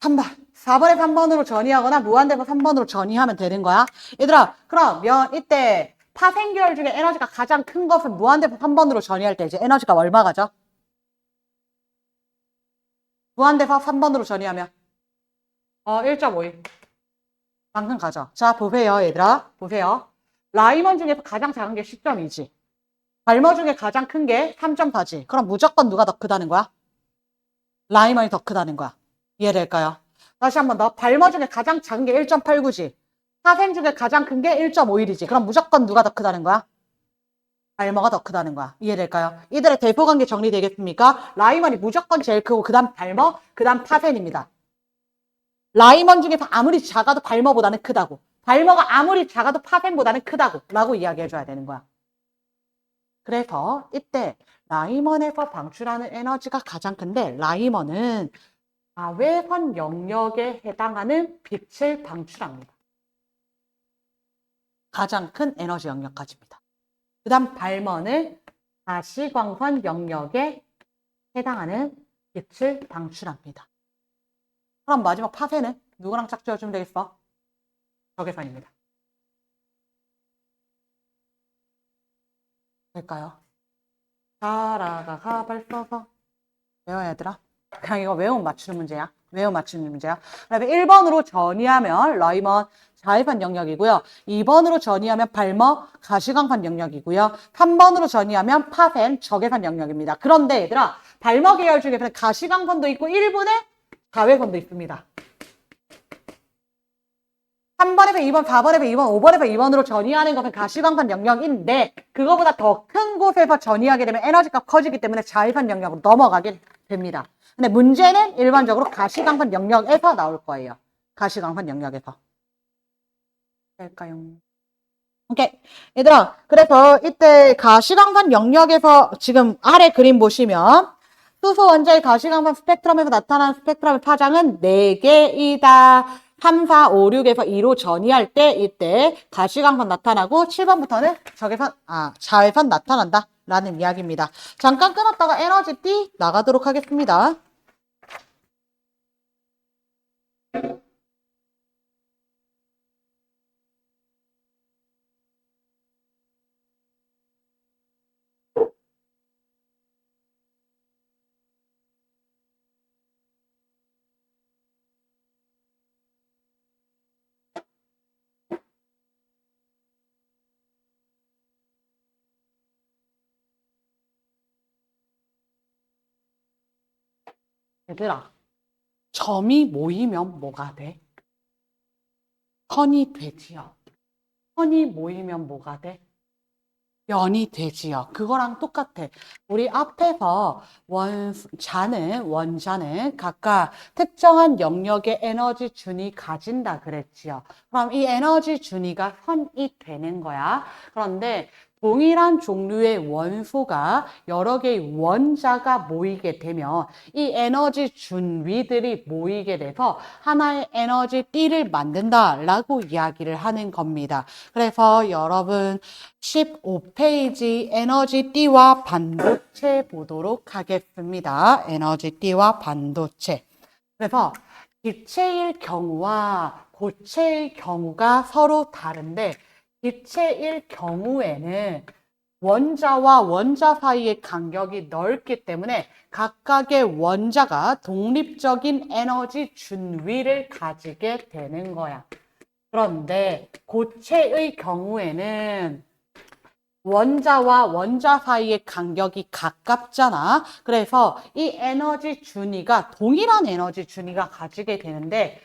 3번. 4번에 3번으로 전이하거나 무한대에서 3번으로 전이하면 되는 거야. 얘들아, 그러면 이때 파생계열 중에 에너지가 가장 큰 것은 무한대에서 3번으로 전이할 때 이제 에너지가 얼마 가죠? 무한대에서 3번으로 전이하면 1.51. 방금 가죠. 자, 보세요, 얘들아. 보세요. 라이먼 중에서 가장 작은 게 10.2지. 발머 중에 가장 큰 게 3.4지. 그럼 무조건 누가 더 크다는 거야? 라이먼이 더 크다는 거야. 이해될까요? 다시 한 번 더. 발머 중에 가장 작은 게 1.89지. 사생 중에 가장 큰 게 1.51이지. 그럼 무조건 누가 더 크다는 거야? 발머가 더 크다는 거야. 이해될까요? 이들의 대포관계 정리되겠습니까? 라이먼이 무조건 제일 크고 그 다음 발머, 그 다음 파센입니다. 라이먼 중에서 아무리 작아도 발머보다는 크다고. 발머가 아무리 작아도 파센보다는 크다고 라고 이야기해줘야 되는 거야. 그래서 이때 라이먼에서 방출하는 에너지가 가장 큰데 라이먼은 자외선 영역에 해당하는 빛을 방출합니다. 가장 큰 에너지 영역까지입니다. 그 다음 발머는 가시광선 영역에 해당하는 빛을 방출합니다. 그럼 마지막 파세는 누구랑 짝지어주면 되겠어? 적외선입니다. 될까요? 자라가 벌써서 외워야 얘들아. 그냥 이거 외우면 맞추는 문제야. 외우면 맞추는 문제야. 그다음에 1번으로 전이하면 라이먼 자외선 영역이고요. 2번으로 전이하면 발머 가시광선 영역이고요. 3번으로 전이하면 파센 적외선 영역입니다. 그런데 얘들아 발머 계열 중에서는 가시광선도 있고 일부는 자외선도 있습니다. 3번에서 2번, 4번에서 2번, 5번에서 2번으로 전이하는 것은 가시광선 영역인데 그거보다 더 큰 곳에서 전이하게 되면 에너지가 커지기 때문에 자외선 영역으로 넘어가게 됩니다. 근데 문제는 일반적으로 가시광선 영역에서 나올 거예요. 가시광선 영역에서. 될까요? 오케이. 얘들아, 그래서 이때 가시광선 영역에서 지금 아래 그림 보시면 수소 원자의 가시광선 스펙트럼에서 나타나는 스펙트럼의 파장은 4개이다. 3, 4, 5, 6에서 2로 전이할 때 이때 가시광선 나타나고 7번부터는 자외선 나타난다. 라는 이야기입니다. 잠깐 끊었다가 에너지 띠 나가도록 하겠습니다. 얘들아, 점이 모이면 뭐가 돼? 선이 되지요. 선이 모이면 뭐가 돼? 면이 되지요. 그거랑 똑같아. 우리 앞에서 원자는 각각 특정한 영역의 에너지 준위 가진다 그랬지요. 그럼 이 에너지 준위가 선이 되는 거야. 그런데 동일한 종류의 원소가 여러 개의 원자가 모이게 되면 이 에너지 준위들이 모이게 돼서 하나의 에너지 띠를 만든다라고 이야기를 하는 겁니다. 그래서 여러분 15페이지 에너지 띠와 반도체 보도록 하겠습니다. 에너지 띠와 반도체. 그래서 기체일 경우와 고체일 경우가 서로 다른데 기체일 경우에는 원자와 원자 사이의 간격이 넓기 때문에 각각의 원자가 독립적인 에너지 준위를 가지게 되는 거야. 그런데 고체의 경우에는 원자와 원자 사이의 간격이 가깝잖아. 그래서 이 에너지 준위가 동일한 에너지 준위가 가지게 되는데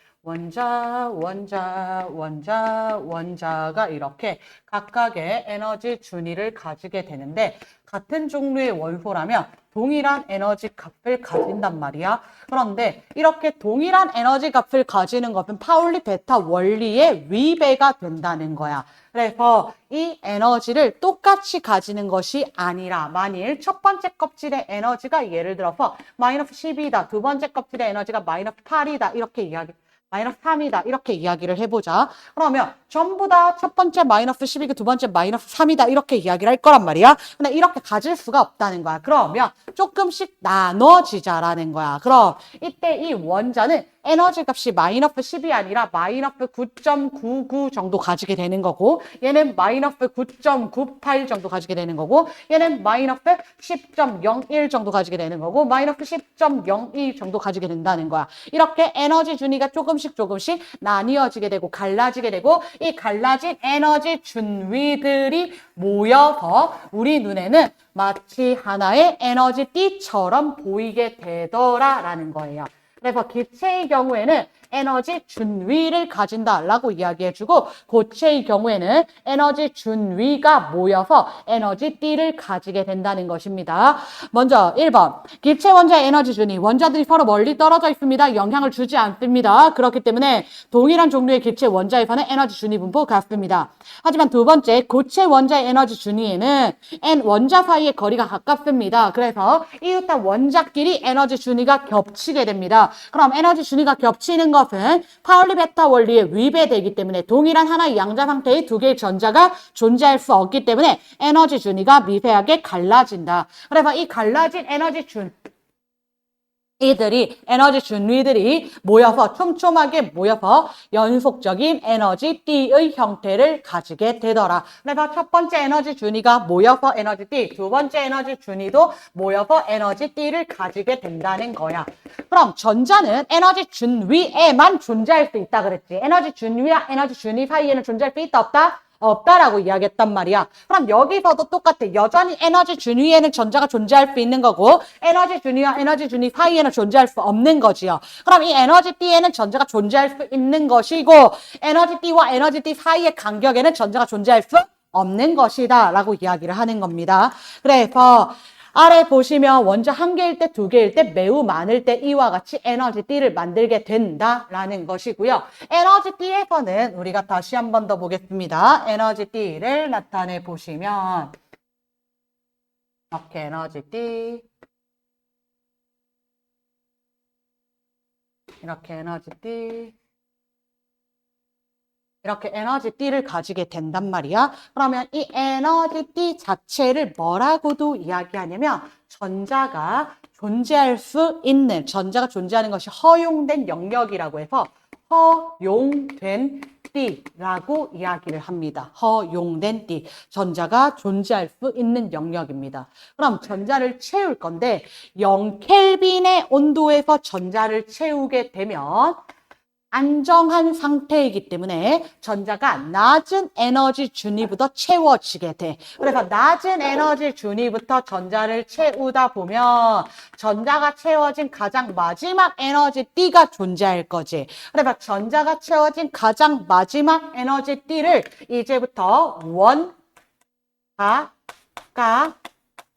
원자가 이렇게 각각의 에너지 준위를 가지게 되는데 같은 종류의 원소라면 동일한 에너지 값을 가진단 말이야. 그런데 이렇게 동일한 에너지 값을 가지는 것은 파울리 베타 원리의 위배가 된다는 거야. 그래서 이 에너지를 똑같이 가지는 것이 아니라 만일 첫 번째 껍질의 에너지가 예를 들어서 마이너스 10이다. 두 번째 껍질의 에너지가 마이너스 8이다. 이렇게 마이너스 3이다. 이렇게 이야기를 해보자. 그러면 전부 다 첫 번째 마이너스 10이고 두 번째 마이너스 3이다. 이렇게 이야기를 할 거란 말이야. 근데 이렇게 가질 수가 없다는 거야. 그러면 조금씩 나눠지자라는 거야. 그럼 이때 이 원자는 에너지 값이 마이너스 10이 아니라 마이너스 9.99 정도 가지게 되는 거고 얘는 마이너스 9.98 정도 가지게 되는 거고 얘는 마이너스 10.01 정도 가지게 되는 거고 마이너스 10.02 정도 가지게 된다는 거야. 이렇게 에너지 준위가 조금씩 나뉘어지게 되고 갈라지게 되고 이 갈라진 에너지 준위들이 모여서 우리 눈에는 마치 하나의 에너지 띠처럼 보이게 되더라라는 거예요. 그래서 기체의 경우에는 에너지 준위를 가진다라고 이야기해주고 고체의 경우에는 에너지 준위가 모여서 에너지 띠를 가지게 된다는 것입니다. 먼저 1번 기체 원자의 에너지 준위 원자들이 서로 멀리 떨어져 있습니다. 영향을 주지 않습니다. 그렇기 때문에 동일한 종류의 기체 원자에서는 에너지 준위 분포 같습니다. 하지만 두 번째 고체 원자의 에너지 준위에는 원자 사이의 거리가 가깝습니다. 그래서 이웃한 원자끼리 에너지 준위가 겹치게 됩니다. 그럼 에너지 준위가 겹치는 것은 파울리 베타 원리에 위배되기 때문에 동일한 하나의 양자 상태의 두 개의 전자가 존재할 수 없기 때문에 에너지 준위가 미세하게 갈라진다. 그래서 이 갈라진 에너지 에너지 준위들이 모여서 촘촘하게 모여서 연속적인 에너지 띠의 형태를 가지게 되더라. 그래서 첫 번째 에너지 준위가 모여서 에너지 띠, 두 번째 에너지 준위도 모여서 에너지 띠를 가지게 된다는 거야. 그럼 전자는 에너지 준위에만 존재할 수 있다 그랬지. 에너지 준위와 에너지 준위 사이에는 존재할 수 있다 없다? 없다라고 이야기했단 말이야. 그럼 여기서도 똑같아. 여전히 에너지 준위에는 전자가 존재할 수 있는 거고 에너지 준위와 에너지 준위 사이에는 존재할 수 없는 거지요. 그럼 이 에너지 띠에는 전자가 존재할 수 있는 것이고 에너지 띠와 에너지 띠 사이의 간격에는 전자가 존재할 수 없는 것이다 라고 이야기를 하는 겁니다. 그래서 아래 보시면 원자 한 개일 때, 두 개일 때, 매우 많을 때 이와 같이 에너지 띠를 만들게 된다라는 것이고요. 에너지 띠에서는 우리가 다시 한 번 더 보겠습니다. 에너지 띠를 나타내 보시면 이렇게 에너지 띠 이렇게 에너지 띠 이렇게 에너지 띠를 가지게 된단 말이야. 그러면 이 에너지 띠 자체를 뭐라고도 이야기하냐면 전자가 존재할 수 있는, 전자가 존재하는 것이 허용된 영역이라고 해서 허용된 띠라고 이야기를 합니다. 허용된 띠. 전자가 존재할 수 있는 영역입니다. 그럼 전자를 채울 건데 0켈빈의 온도에서 전자를 채우게 되면 안정한 상태이기 때문에 전자가 낮은 에너지 준위부터 채워지게 돼. 그래서 낮은 에너지 준위부터 전자를 채우다 보면 전자가 채워진 가장 마지막 에너지 D가 존재할 거지. 그래서 전자가 채워진 가장 마지막 에너지 D를 이제부터 원자가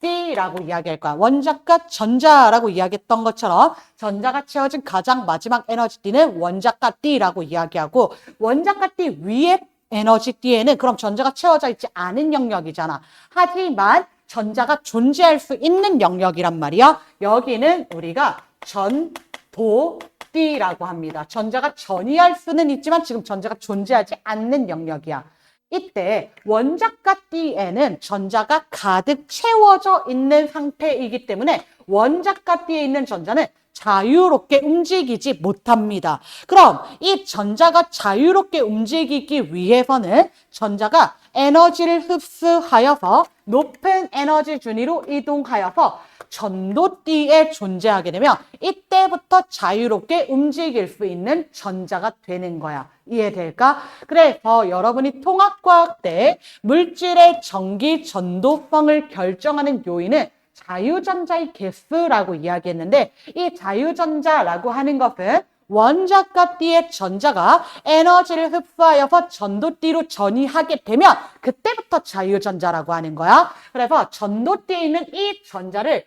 D라고 이야기할 거야. 원자가 전자라고 이야기했던 것처럼 전자가 채워진 가장 마지막 에너지 D는 원자가 D라고 이야기하고 원자가 D 위에 에너지 D에는 그럼 전자가 채워져 있지 않은 영역이잖아. 하지만 전자가 존재할 수 있는 영역이란 말이야. 여기는 우리가 전도 D라고 합니다. 전자가 전이할 수는 있지만 지금 전자가 존재하지 않는 영역이야. 이때 원자가 D에는 전자가 가득 채워져 있는 상태이기 때문에 원자가 D에 있는 전자는 자유롭게 움직이지 못합니다. 그럼 이 전자가 자유롭게 움직이기 위해서는 전자가 에너지를 흡수하여서 높은 에너지 준위로 이동하여서 전도띠에 존재하게 되면 이때부터 자유롭게 움직일 수 있는 전자가 되는 거야. 이해될까? 그래서 여러분이 통합과학 때 물질의 전기 전도성을 결정하는 요인은 자유전자의 개수라고 이야기했는데 이 자유전자라고 하는 것은 원자가 D의 전자가 에너지를 흡수하여서 전도띠로 전이하게 되면 그때부터 자유전자라고 하는 거야. 그래서 전도띠에 있는 이 전자를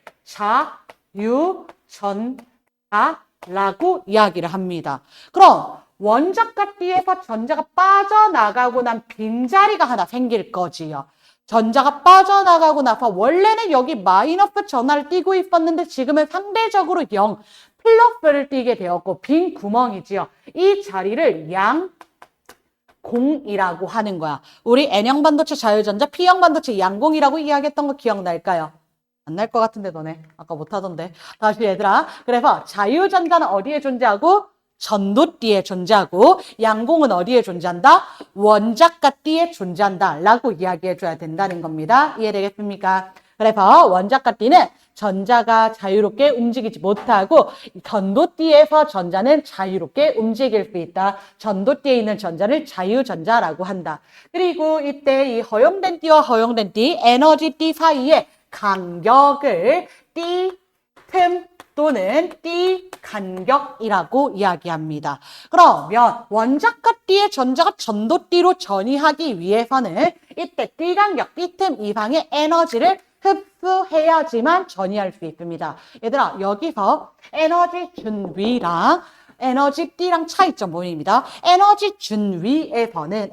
자유전자라고 이야기를 합니다. 그럼 원자가 D에서 전자가 빠져나가고 난 빈자리가 하나 생길 거지요. 전자가 빠져나가고 나서 원래는 여기 마이너스 전하를 띄고 있었는데 지금은 상대적으로 0, 플러스를 띄게 되었고 빈 구멍이지요. 이 자리를 양공이라고 하는 거야. 우리 N형 반도체 자유전자, P형 반도체 양공이라고 이야기했던 거 기억날까요? 안 날 것 같은데 너네 아까 못하던데. 다시 얘들아. 그래서 자유전자는 어디에 존재하고? 전도띠에 존재하고 양공은 어디에 존재한다? 원자가 D에 존재한다 라고 이야기해줘야 된다는 겁니다. 이해되겠습니까? 그래서 원자가 D는 전자가 자유롭게 움직이지 못하고 전도띠에서 전자는 자유롭게 움직일 수 있다. 전도띠에 있는 전자를 자유전자라고 한다. 그리고 이때 이 허용된 띠와 허용된 띠, 에너지 띠 사이에 간격을 띠, 틈, 또는 띠 간격이라고 이야기합니다. 그러면 원자가 D의 전자가 전도띠로 전이하기 위해서는 이때 띠 간격, 띠 틈 이상의 에너지를 흡수해야지만 전이할 수 있습니다. 얘들아 여기서 에너지 준위랑 에너지 D랑 차이점 보입니다. 에너지 준위에서는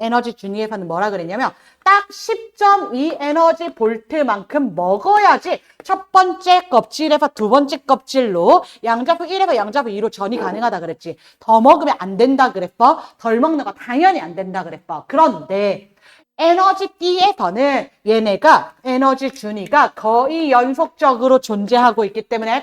뭐라 그랬냐면 딱 10.2 에너지 볼트만큼 먹어야지 첫 번째 껍질에서 두 번째 껍질로 양자수 1에서 양자수 2로 전이 가능하다 그랬지. 더 먹으면 안 된다 그랬어. 덜 먹는 거 당연히 안 된다 그랬어. 그런데 에너지 D에서는 얘네가 에너지 준위가 거의 연속적으로 존재하고 있기 때문에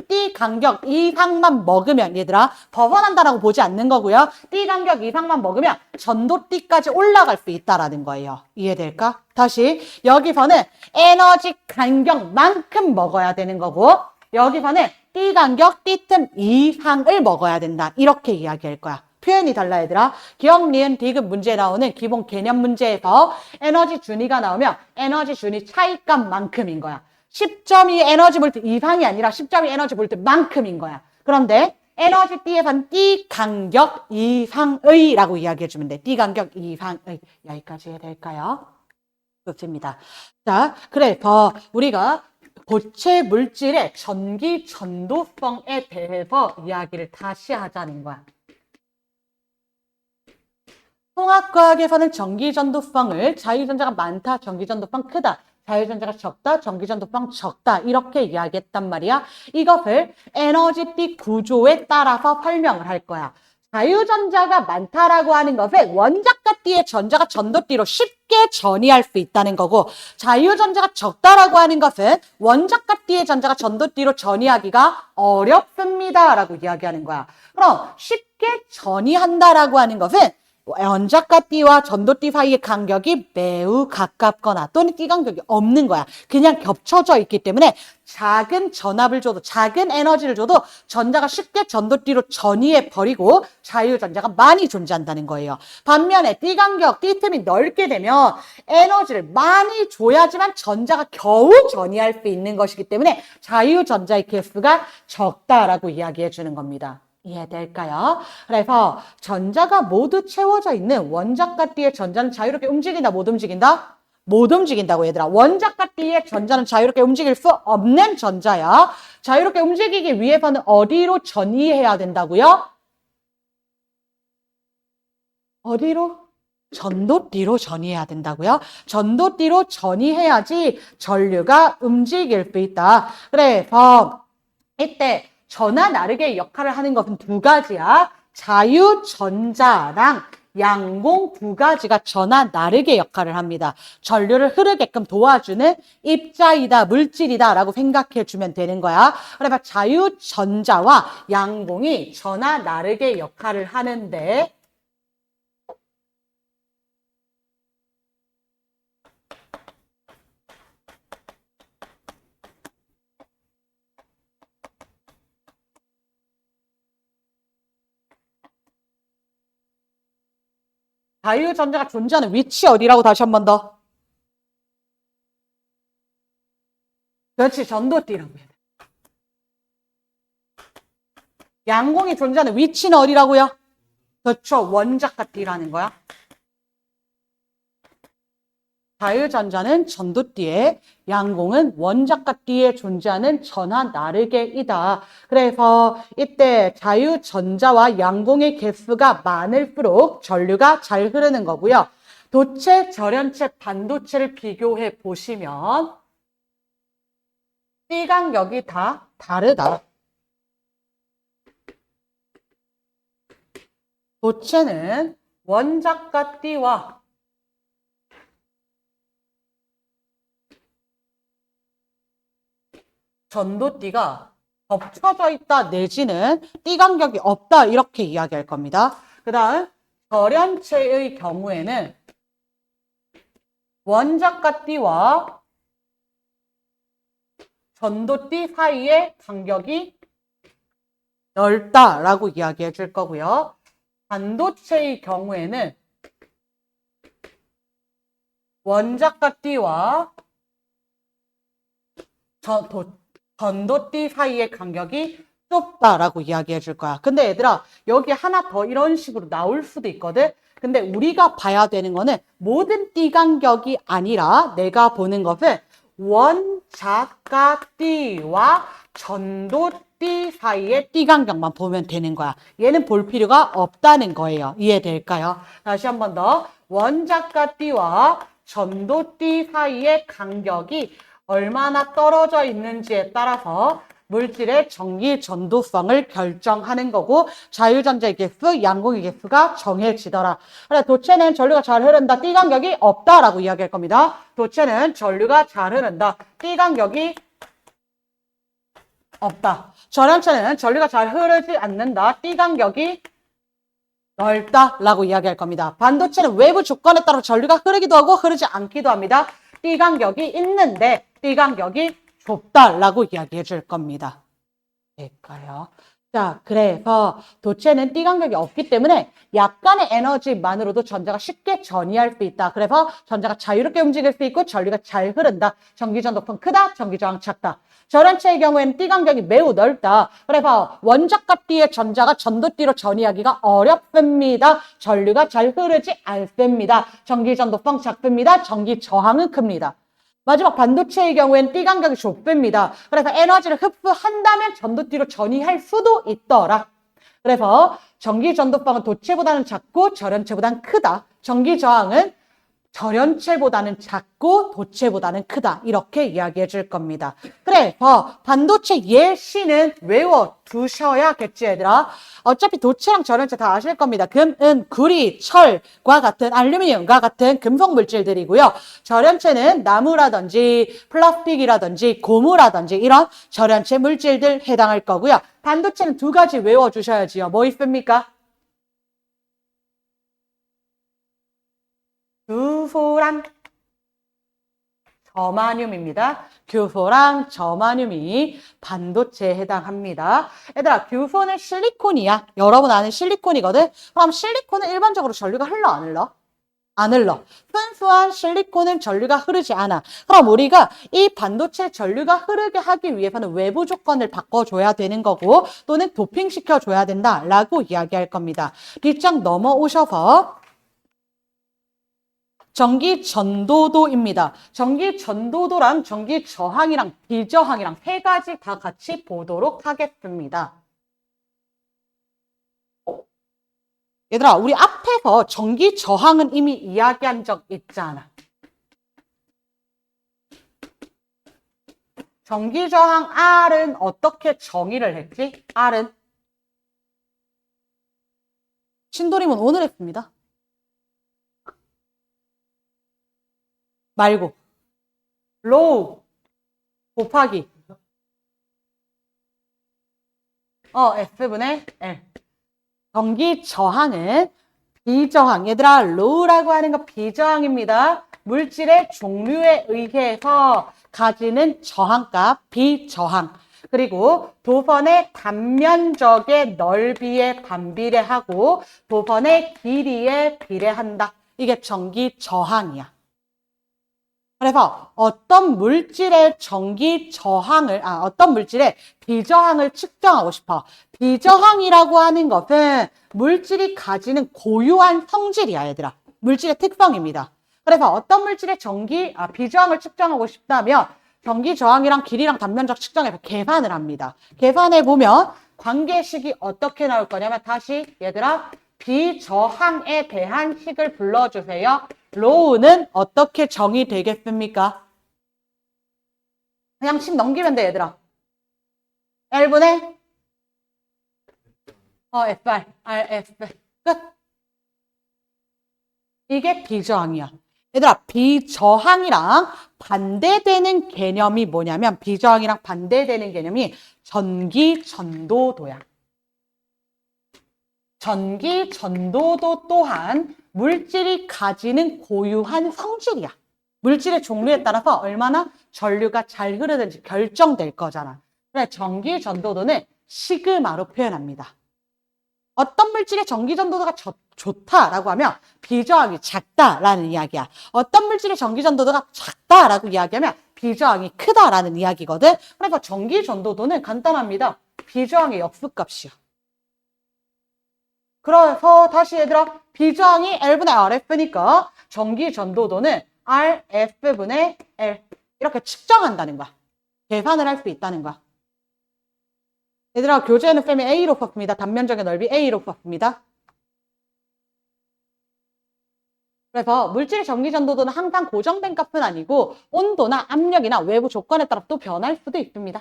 D 간격 이상만 먹으면 얘들아 벗어난다라고 보지 않는 거고요. D 간격 이상만 먹으면 전도 D까지 올라갈 수 있다라는 거예요. 이해될까? 다시 여기서는 에너지 간격만큼 먹어야 되는 거고 여기서는 D 간격 D 틈 이상을 먹어야 된다. 이렇게 이야기할 거야. 표현이 달라 얘들아. 기억, 니은, 디귿 문제에 나오는 기본 개념 문제에서 에너지 준위가 나오면 에너지 준위 차이값만큼인 거야. 10.2 에너지 볼트 이상이 아니라 10.2 에너지 볼트만큼인 거야. 그런데 에너지 D에선 D 간격 이상의 라고 이야기해주면 돼. D 간격 이상의. 여기까지 해야 될까요? 좋습니다. 자, 그래서 우리가 고체 물질의 전기 전도성에 대해서 이야기를 다시 하자는 거야. 통합과학에서는 전기전도성을 자유전자가 많다, 전기전도성 크다, 자유전자가 적다, 전기전도성 적다 이렇게 이야기했단 말이야. 이것을 에너지띠 구조에 따라서 설명을 할 거야. 자유전자가 많다라고 하는 것은 원자가 띠의 전자가 전도띠로 쉽게 전이할 수 있다는 거고 자유전자가 적다라고 하는 것은 원자가 띠의 전자가 전도띠로 전이하기가 어렵습니다라고 이야기하는 거야. 그럼 쉽게 전이한다라고 하는 것은 원자가 띠와 전도띠 사이의 간격이 매우 가깝거나 또는 띠 간격이 없는 거야. 그냥 겹쳐져 있기 때문에 작은 전압을 줘도 작은 에너지를 줘도 전자가 쉽게 전도띠로 전이해 버리고 자유전자가 많이 존재한다는 거예요. 반면에 띠 간격, 띠 틈이 넓게 되면 에너지를 많이 줘야지만 전자가 겨우 전이할 수 있는 것이기 때문에 자유전자의 개수가 적다라고 이야기해 주는 겁니다. 이해될까요? 그래서 전자가 모두 채워져 있는 원자가 띠의 전자는 자유롭게 움직인다, 못 움직인다? 못 움직인다고 얘들아. 원자가 띠의 전자는 자유롭게 움직일 수 없는 전자야. 자유롭게 움직이기 위해서는 어디로 전이해야 된다고요? 어디로? 전도띠로 전이해야 된다고요? 전도띠로 전이해야지 전류가 움직일 수 있다. 그래서 이때 전하 나르게 역할을 하는 것은 두 가지야. 자유전자랑 양공 두 가지가 전하 나르게 역할을 합니다. 전류를 흐르게끔 도와주는 입자이다, 물질이다 라고 생각해 주면 되는 거야. 그래서 자유전자와 양공이 전하 나르게 역할을 하는데 자유전자가 존재하는 위치 어디라고 다시 한 번 더. 그렇지, 전도띠라고 해야 돼. 양공이 존재하는 위치는 어디라고요? 그렇죠, 원자가 띠라는 거야. 자유전자는 전도띠에, 양공은 원자가 띠에 존재하는 전하 나르게이다. 그래서 이때 자유전자와 양공의 개수가 많을수록 전류가 잘 흐르는 거고요. 도체, 절연체, 반도체를 비교해 보시면 띠 간격이 다 다르다. 도체는 원자가 띠와 전도띠가 겹쳐져 있다 내지는 띠 간격이 없다 이렇게 이야기할 겁니다. 그 다음 절연체의 경우에는 원자가 띠와 전도띠 사이의 간격이 넓다라고 이야기해 줄 거고요. 반도체의 경우에는 원자가 띠와 전도띠 사이의 간격이 좁다라고 이야기해 줄 거야. 근데 얘들아, 여기 하나 더 이런 식으로 나올 수도 있거든. 근데 우리가 봐야 되는 거는 모든 띠 간격이 아니라 내가 보는 것은 원자가 띠와 전도띠 사이의 띠 간격만 보면 되는 거야. 얘는 볼 필요가 없다는 거예요. 이해될까요? 다시 한 번 더. 원자가 띠와 전도띠 사이의 간격이 얼마나 떨어져 있는지에 따라서 물질의 전기 전도성을 결정하는 거고 자유전자의 개수, 양공의 개수가 정해지더라. 그래, 도체는 전류가 잘 흐른다. 띠 간격이 없다라고 이야기할 겁니다. 도체는 전류가 잘 흐른다. 띠 간격이 없다. 절연체는 전류가 잘 흐르지 않는다. 띠 간격이 넓다라고 이야기할 겁니다. 반도체는 외부 조건에 따라 전류가 흐르기도 하고 흐르지 않기도 합니다. 띠 간격이 있는데 띠 간격이 좁다라고 이야기해 줄 겁니다. 될까요? 자, 그래서 도체는 띠 간격이 없기 때문에 약간의 에너지만으로도 전자가 쉽게 전이할 수 있다. 그래서 전자가 자유롭게 움직일 수 있고 전류가 잘 흐른다. 전기전도성 크다. 전기저항 작다. 절연체의 경우에는 띠 간격이 매우 넓다. 그래서 원자가 띠의 전자가 전도띠로 전이하기가 어렵습니다. 전류가 잘 흐르지 않습니다. 전기전도성 작습니다. 전기저항은 큽니다. 마지막 반도체의 경우에는 띠 간격이 좁습니다. 그래서 에너지를 흡수한다면 전도띠로 전이할 수도 있더라. 그래서 전기 전도성은 도체보다는 작고 절연체보다는 크다. 전기 저항은 절연체보다는 작고 도체보다는 크다. 이렇게 이야기해 줄 겁니다. 그래서 반도체 예시는 외워두셔야겠지 얘들아. 어차피 도체랑 절연체 다 아실 겁니다. 금, 은, 구리, 철과 같은 알루미늄과 같은 금속 물질들이고요. 절연체는 나무라든지 플라스틱이라든지 고무라든지 이런 절연체 물질들 해당할 거고요. 반도체는 두 가지 외워주셔야지요. 뭐 있습니까? 규소랑 저마뇽입니다. 규소랑 저마뇽이 반도체에 해당합니다. 얘들아, 규소는 실리콘이야. 여러분 아는 실리콘이거든? 그럼 실리콘은 일반적으로 전류가 흘러, 안 흘러? 안 흘러. 순수한 실리콘은 전류가 흐르지 않아. 그럼 우리가 이 반도체 전류가 흐르게 하기 위해서는 외부 조건을 바꿔줘야 되는 거고 또는 도핑시켜줘야 된다라고 이야기할 겁니다. 뒷장 넘어오셔서 전기 전도도입니다. 전기 전도도랑 전기 저항이랑 비저항이랑 세 가지 다 같이 보도록 하겠습니다. 얘들아, 우리 앞에서 전기 저항은 이미 이야기한 적 있잖아. 전기 저항 R은 어떻게 정의를 했지? R은 신도림은 오늘 했습니다. 말고 로우 곱하기 F분의 L. 전기 저항은 비저항. 얘들아, 로우라고 하는 거 비저항입니다. 물질의 종류에 의해서 가지는 저항값 비저항. 그리고 도선의 단면적의 넓이에 반비례하고 도선의 길이에 비례한다. 이게 전기 저항이야. 그래서 어떤 물질의 어떤 물질의 비저항을 측정하고 싶어. 비저항이라고 하는 것은 물질이 가지는 고유한 성질이야, 얘들아. 물질의 특성입니다. 그래서 어떤 물질의 비저항을 측정하고 싶다면 전기 저항이랑 길이랑 단면적 측정해서 계산을 합니다. 계산해 보면 관계식이 어떻게 나올 거냐면 다시 얘들아, 비저항에 대한 식을 불러주세요. 로우는 어떻게 정의되겠습니까? 그냥 식 넘기면 돼, 얘들아. L분의 FR, RF. 끝. 이게 비저항이야. 얘들아, 비저항이랑 반대되는 개념이 뭐냐면 비저항이랑 반대되는 개념이 전기 전도도야. 전기 전도도 또한 물질이 가지는 고유한 성질이야. 물질의 종류에 따라서 얼마나 전류가 잘 흐르는지 결정될 거잖아. 그래, 전기 전도도는 시그마로 표현합니다. 어떤 물질의 전기 전도도가 좋다라고 하면 비저항이 작다라는 이야기야. 어떤 물질의 전기 전도도가 작다라고 이야기하면 비저항이 크다라는 이야기거든. 그래서 전기 전도도는 간단합니다. 비저항의 역수값이야. 그래서 다시 얘들아, 비저항이 L분의 RF니까 전기 전도도는 RF분의 L 이렇게 측정한다는 거야. 계산을 할 수 있다는 거야. 얘들아, 교재에는 쌤이 A로 썼습니다. 단면적의 넓이 A로 썼습니다. 그래서 물질의 전기 전도도는 항상 고정된 값은 아니고 온도나 압력이나 외부 조건에 따라 또 변할 수도 있습니다.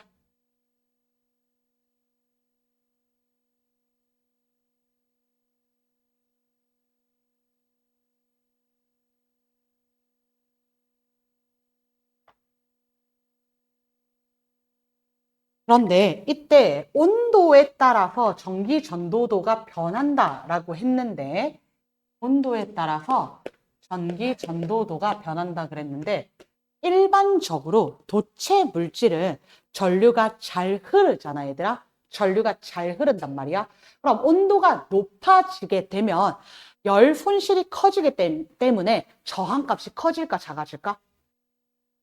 그런데 이때 온도에 따라서 전기 전도도가 변한다라고 했는데 온도에 따라서 전기 전도도가 변한다 그랬는데 일반적으로 도체 물질은 전류가 잘 흐르잖아, 얘들아. 전류가 잘 흐른단 말이야. 그럼 온도가 높아지게 되면 열 손실이 커지기 때문에 저항값이 커질까 작아질까?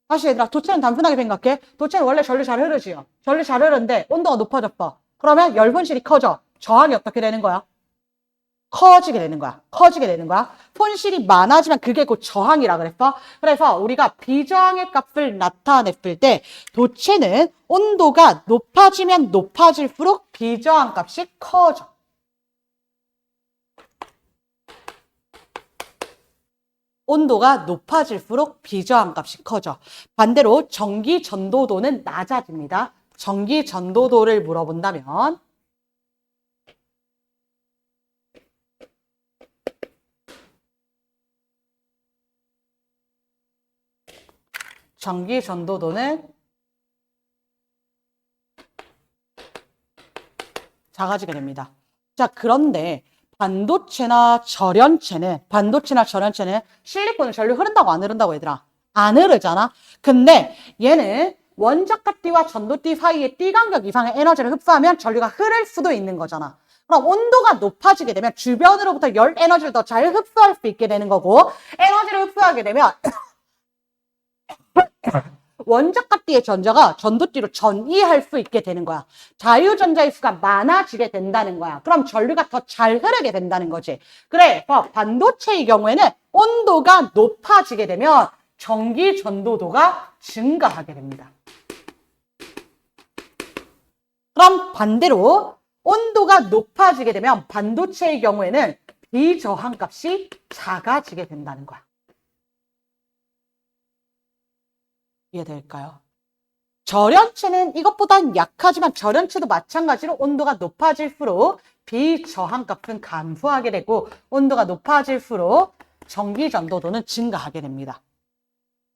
다시 얘들아, 도체는 단순하게 생각해. 도체는 원래 전류 잘 흐르지요. 전류 잘 흐르는데 온도가 높아졌어. 그러면 열 손실이 커져. 저항이 어떻게 되는 거야? 커지게 되는 거야. 커지게 되는 거야. 손실이 많아지면 그게 곧 저항이라 그랬어. 그래서 우리가 비저항의 값을 나타냈을 때 도체는 온도가 높아지면 높아질수록 비저항 값이 커져. 온도가 높아질수록 비저항 값이 커져. 반대로 전기 전도도는 낮아집니다. 전기 전도도를 물어본다면 전기 전도도는 작아지게 됩니다. 자, 그런데 반도체나 절연체는 실리콘은 전류 흐른다고 안 흐른다고 얘들아? 안 흐르잖아. 근데 얘는 원자가 띠와 전도띠 사이의 띠 간격 이상의 에너지를 흡수하면 전류가 흐를 수도 있는 거잖아. 그럼 온도가 높아지게 되면 주변으로부터 열 에너지를 더 잘 흡수할 수 있게 되는 거고, 에너지를 흡수하게 되면 원자값띠의 전자가 전도띠로 전이할 수 있게 되는 거야. 자유전자의 수가 많아지게 된다는 거야. 그럼 전류가 더 잘 흐르게 된다는 거지. 그래서 반도체의 경우에는 온도가 높아지게 되면 전기 전도도가 증가하게 됩니다. 그럼 반대로 온도가 높아지게 되면 반도체의 경우에는 비저항값이 작아지게 된다는 거야. 이해될까요? 절연체는 이것보단 약하지만 절연체도 마찬가지로 온도가 높아질수록 비저항값은 감소하게 되고 온도가 높아질수록 전기 전도도는 증가하게 됩니다.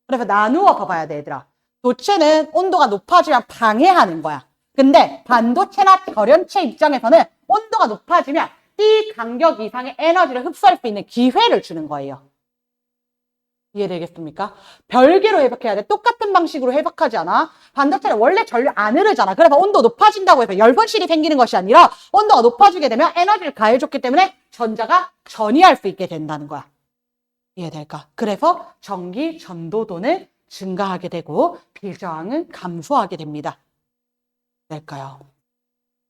그래서 나누어 봐봐야 돼, 얘들아. 도체는 온도가 높아지면 방해하는 거야. 근데 반도체나 절연체 입장에서는 온도가 높아지면 이 간격 이상의 에너지를 흡수할 수 있는 기회를 주는 거예요. 이해되겠습니까? 별개로 해석해야 돼. 똑같은 방식으로 해석하지 않아. 반도체는 원래 전류 안 흐르잖아. 그래서 온도 높아진다고 해서 열분실이 생기는 것이 아니라 온도가 높아지게 되면 에너지를 가해줬기 때문에 전자가 전이할 수 있게 된다는 거야. 이해될까? 그래서 전기 전도도는 증가하게 되고 비저항은 감소하게 됩니다. 될까요?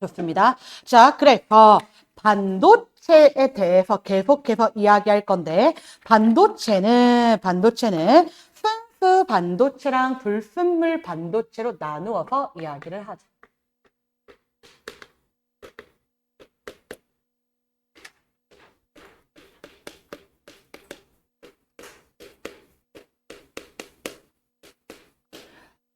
좋습니다. 자, 그래서 반도체에 대해서 계속해서 이야기할 건데 반도체는 순수 반도체랑 불순물 반도체로 나누어서 이야기를 하자.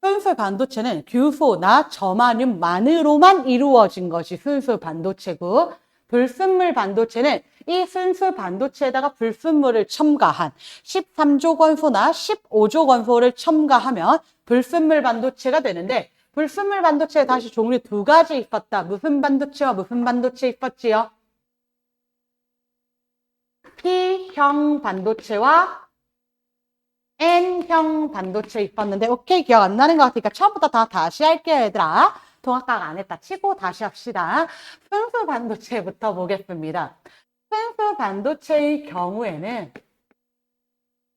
순수 반도체는 규소나 저마늄만으로만 이루어진 것이 순수 반도체고 불순물 반도체는 이 순수 반도체에다가 불순물을 첨가한 13조 권소나 15조 권소를 첨가하면 불순물 반도체가 되는데 불순물 반도체에 다시 종류 두 가지 있었다. 무슨 반도체와 무슨 반도체 있었지요? P형 반도체와 N형 반도체 있었는데 오케이 기억 안 나는 것 같으니까 처음부터 다시 할게요 얘들아. 통합각 안 했다 치고 다시 합시다. 순수 반도체부터 보겠습니다. 순수 반도체의 경우에는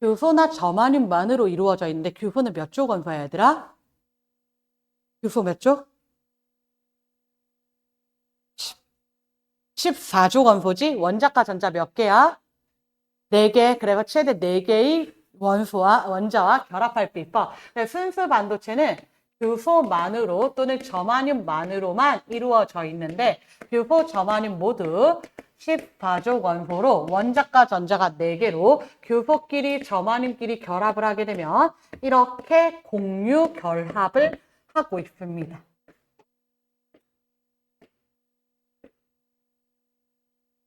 규소나 저마늄만으로 이루어져 있는데 규소는 몇 조 건소야 얘들아? 규소 몇 조? 14조 건소지? 원자과 전자 몇 개야? 4개. 그래서 최대 4개의 원자와 결합할 수 있어. 순수 반도체는 규소만으로 또는 저마늄만으로만 이루어져 있는데 규소, 저마늄 모두 14조 원소로 원자과 전자가 4개로 규소끼리 저마늄끼리 결합을 하게 되면 이렇게 공유 결합을 하고 있습니다.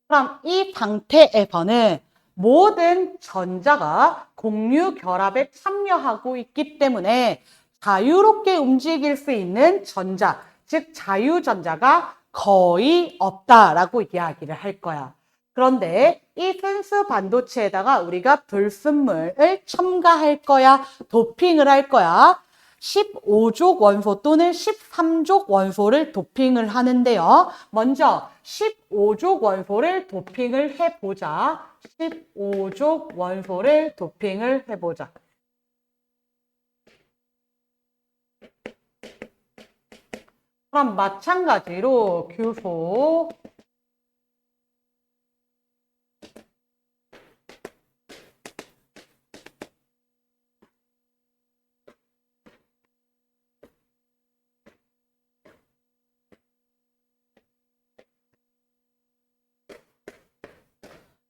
그럼 이 상태에서는 모든 전자가 공유 결합에 참여하고 있기 때문에 자유롭게 움직일 수 있는 전자, 즉 자유전자가 거의 없다라고 이야기를 할 거야. 그런데 이 순수 반도체에다가 우리가 불순물을 첨가할 거야, 도핑을 할 거야. 15족 원소 또는 13족 원소를 도핑을 하는데요. 먼저 15족 원소를 도핑을 해보자. 15족 원소를 도핑을 해보자. 그럼 마찬가지로 규소,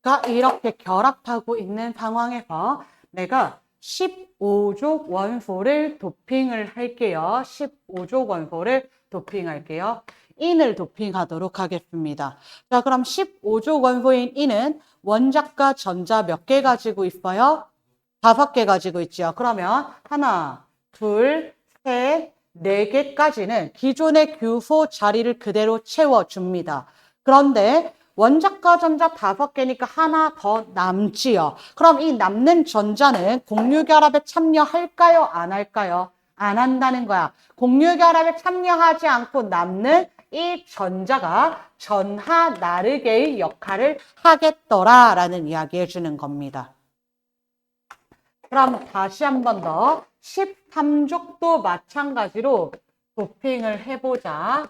가 이렇게 결합하고 있는 상황에서 내가 15족 원소를 도핑을 할게요. 15족 원소를 도핑할게요. 인을 도핑하도록 하겠습니다. 자, 그럼 15족 원소인 인은 원자과 전자 몇 개 가지고 있어요? 5개 가지고 있죠. 그러면 하나, 둘, 셋, 4개까지는 기존의 규소 자리를 그대로 채워줍니다. 그런데 원자과 전자 5개니까 하나 더 남지요. 그럼 이 남는 전자는 공유결합에 참여할까요? 안 할까요? 안 한다는 거야. 공유결합에 참여하지 않고 남는 이 전자가 전하 나르게의 역할을 하겠더라라는 이야기 해주는 겁니다. 그럼 다시 한 번 더 13족도 마찬가지로 도핑을 해보자.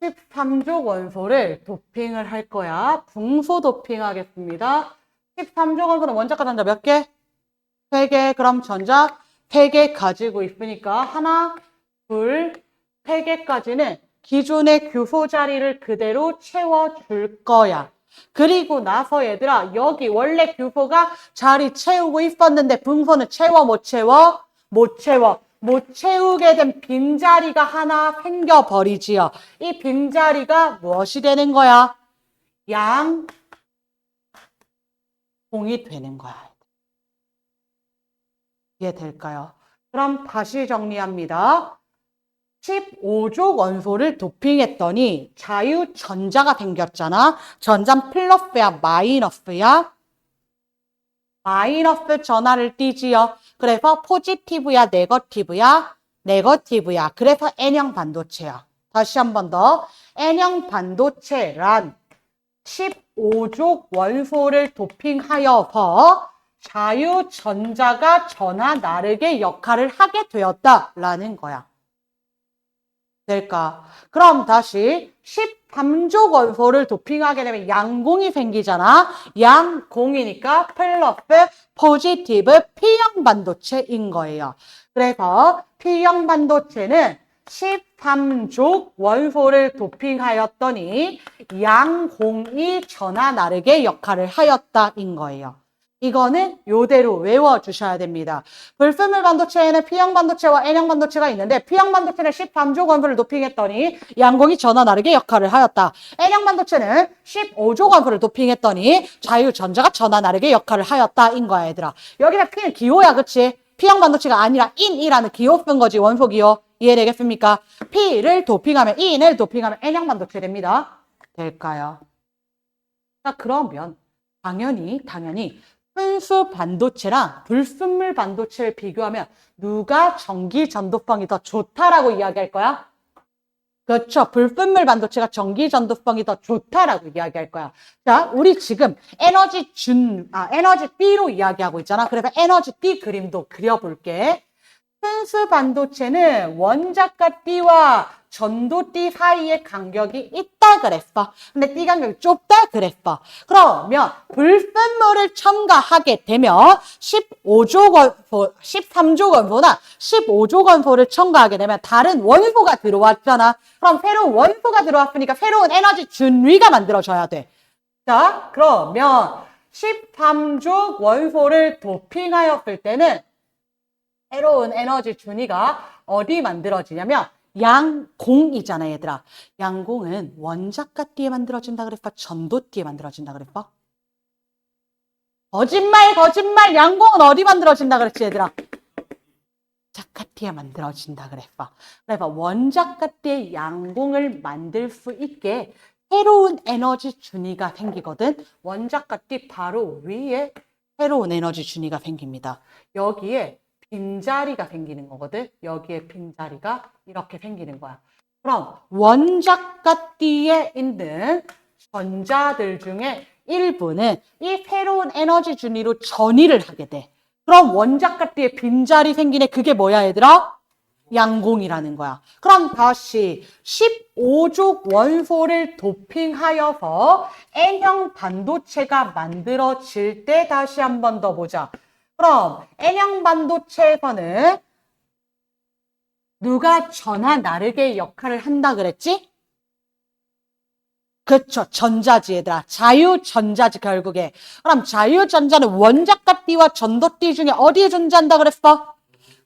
(13족) 원소를 도핑을 할 거야. 붕소 도핑 하겠습니다. 13족 원소는 원자과 전자 몇 개? 3개. 그럼 전자 3개 가지고 있으니까 하나, 둘, 3개까지는 기존의 규소 자리를 그대로 채워줄 거야. 그리고 나서 얘들아, 여기 원래 규소가 자리 채우고 있었는데 붕소는 채워 못 채워? 못 채워. 못 채우게 된 빈자리가 하나 생겨버리지요. 이 빈자리가 무엇이 되는 거야? 양공이 되는 거야. 이해될까요? 그럼 다시 정리합니다. 15족 원소를 도핑했더니 자유전자가 생겼잖아. 전자는 플러스야, 마이너스야? 마이너스 전하를 띠지요. 그래서 포지티브야, 네거티브야? 네거티브야. 그래서 N형 반도체야. 다시 한 번 더. N형 반도체란 15족 원소를 도핑하여서 자유전자가 전하 나르게 역할을 하게 되었다라는 거야. 될까? 그럼 다시 13족 원소를 도핑하게 되면 양공이 생기잖아. 양공이니까 플러스 포지티브 P형 반도체인 거예요. 그래서 P형 반도체는 13족 원소를 도핑하였더니 양공이 전하 나르게 역할을 하였다인 거예요. 이거는 요대로 외워주셔야 됩니다. 불순물 반도체에는 P형 반도체와 N형 반도체가 있는데 P형 반도체는 13족 원소를 도핑했더니 양공이 전하 나르게 역할을 하였다. N형 반도체는 15족 원소를 도핑했더니 자유전자가 전하 나르게 역할을 하였다인 거야 얘들아. 여기는 P는 기호야 그치? P형 반도체가 아니라 인이라는 기호 쓴 거지 원소 기호. 이해되겠습니까? P를 도핑하면 인을 도핑하면 N형 반도체 됩니다. 될까요? 자 그러면 당연히 순수 반도체랑 불순물 반도체를 비교하면 누가 전기 전도성이 더 좋다라고 이야기할 거야? 그렇죠. 불순물 반도체가 전기 전도성이 더 좋다라고 이야기할 거야. 자, 우리 지금 에너지 B로 이야기하고 있잖아. 그래서 에너지 B 그림도 그려볼게. 순수 반도체는 원자가 B와 전도 D 사이의 간격이 있다 그랬어. 근데 D 간격이 좁다 그랬어. 그러면 불순물을 첨가하게 되면 13족 원소나 15족 원소를 첨가하게 되면 다른 원소가 들어왔잖아. 그럼 새로운 원소가 들어왔으니까 새로운 에너지 준위가 만들어져야 돼. 자, 그러면 13족 원소를 도핑하였을 때는 새로운 에너지 준위가 어디 만들어지냐면 양공이잖아 얘들아. 양공은 원자가 D에 만들어진다 그랬어? 전도 D에 만들어진다 그랬어? 거짓말 양공은 어디 만들어진다 그랬지 얘들아? 원자가 D에 만들어진다 그랬어. 그래서 원자가 D에 양공을 만들 수 있게 새로운 에너지 준위가 생기거든. 원자가 D 바로 위에 새로운 에너지 준위가 생깁니다. 여기에 빈자리가 생기는 거거든. 여기에 빈자리가 이렇게 생기는 거야. 그럼 원자가 D에 있는 전자들 중에 일부는 이 새로운 에너지 준위로 전이를 하게 돼. 그럼 원자가 D에 빈자리 생기네. 그게 뭐야 얘들아? 양공이라는 거야. 그럼 다시 15족 원소를 도핑하여서 N형 반도체가 만들어질 때 다시 한 번 더 보자. 그럼 N형 반도체에서는 누가 전하 나르게 역할을 한다 그랬지? 그쵸. 전자지 얘들아. 자유전자지 결국에. 그럼 자유전자는 원자가 D와 전도 D 중에 어디에 존재한다 그랬어?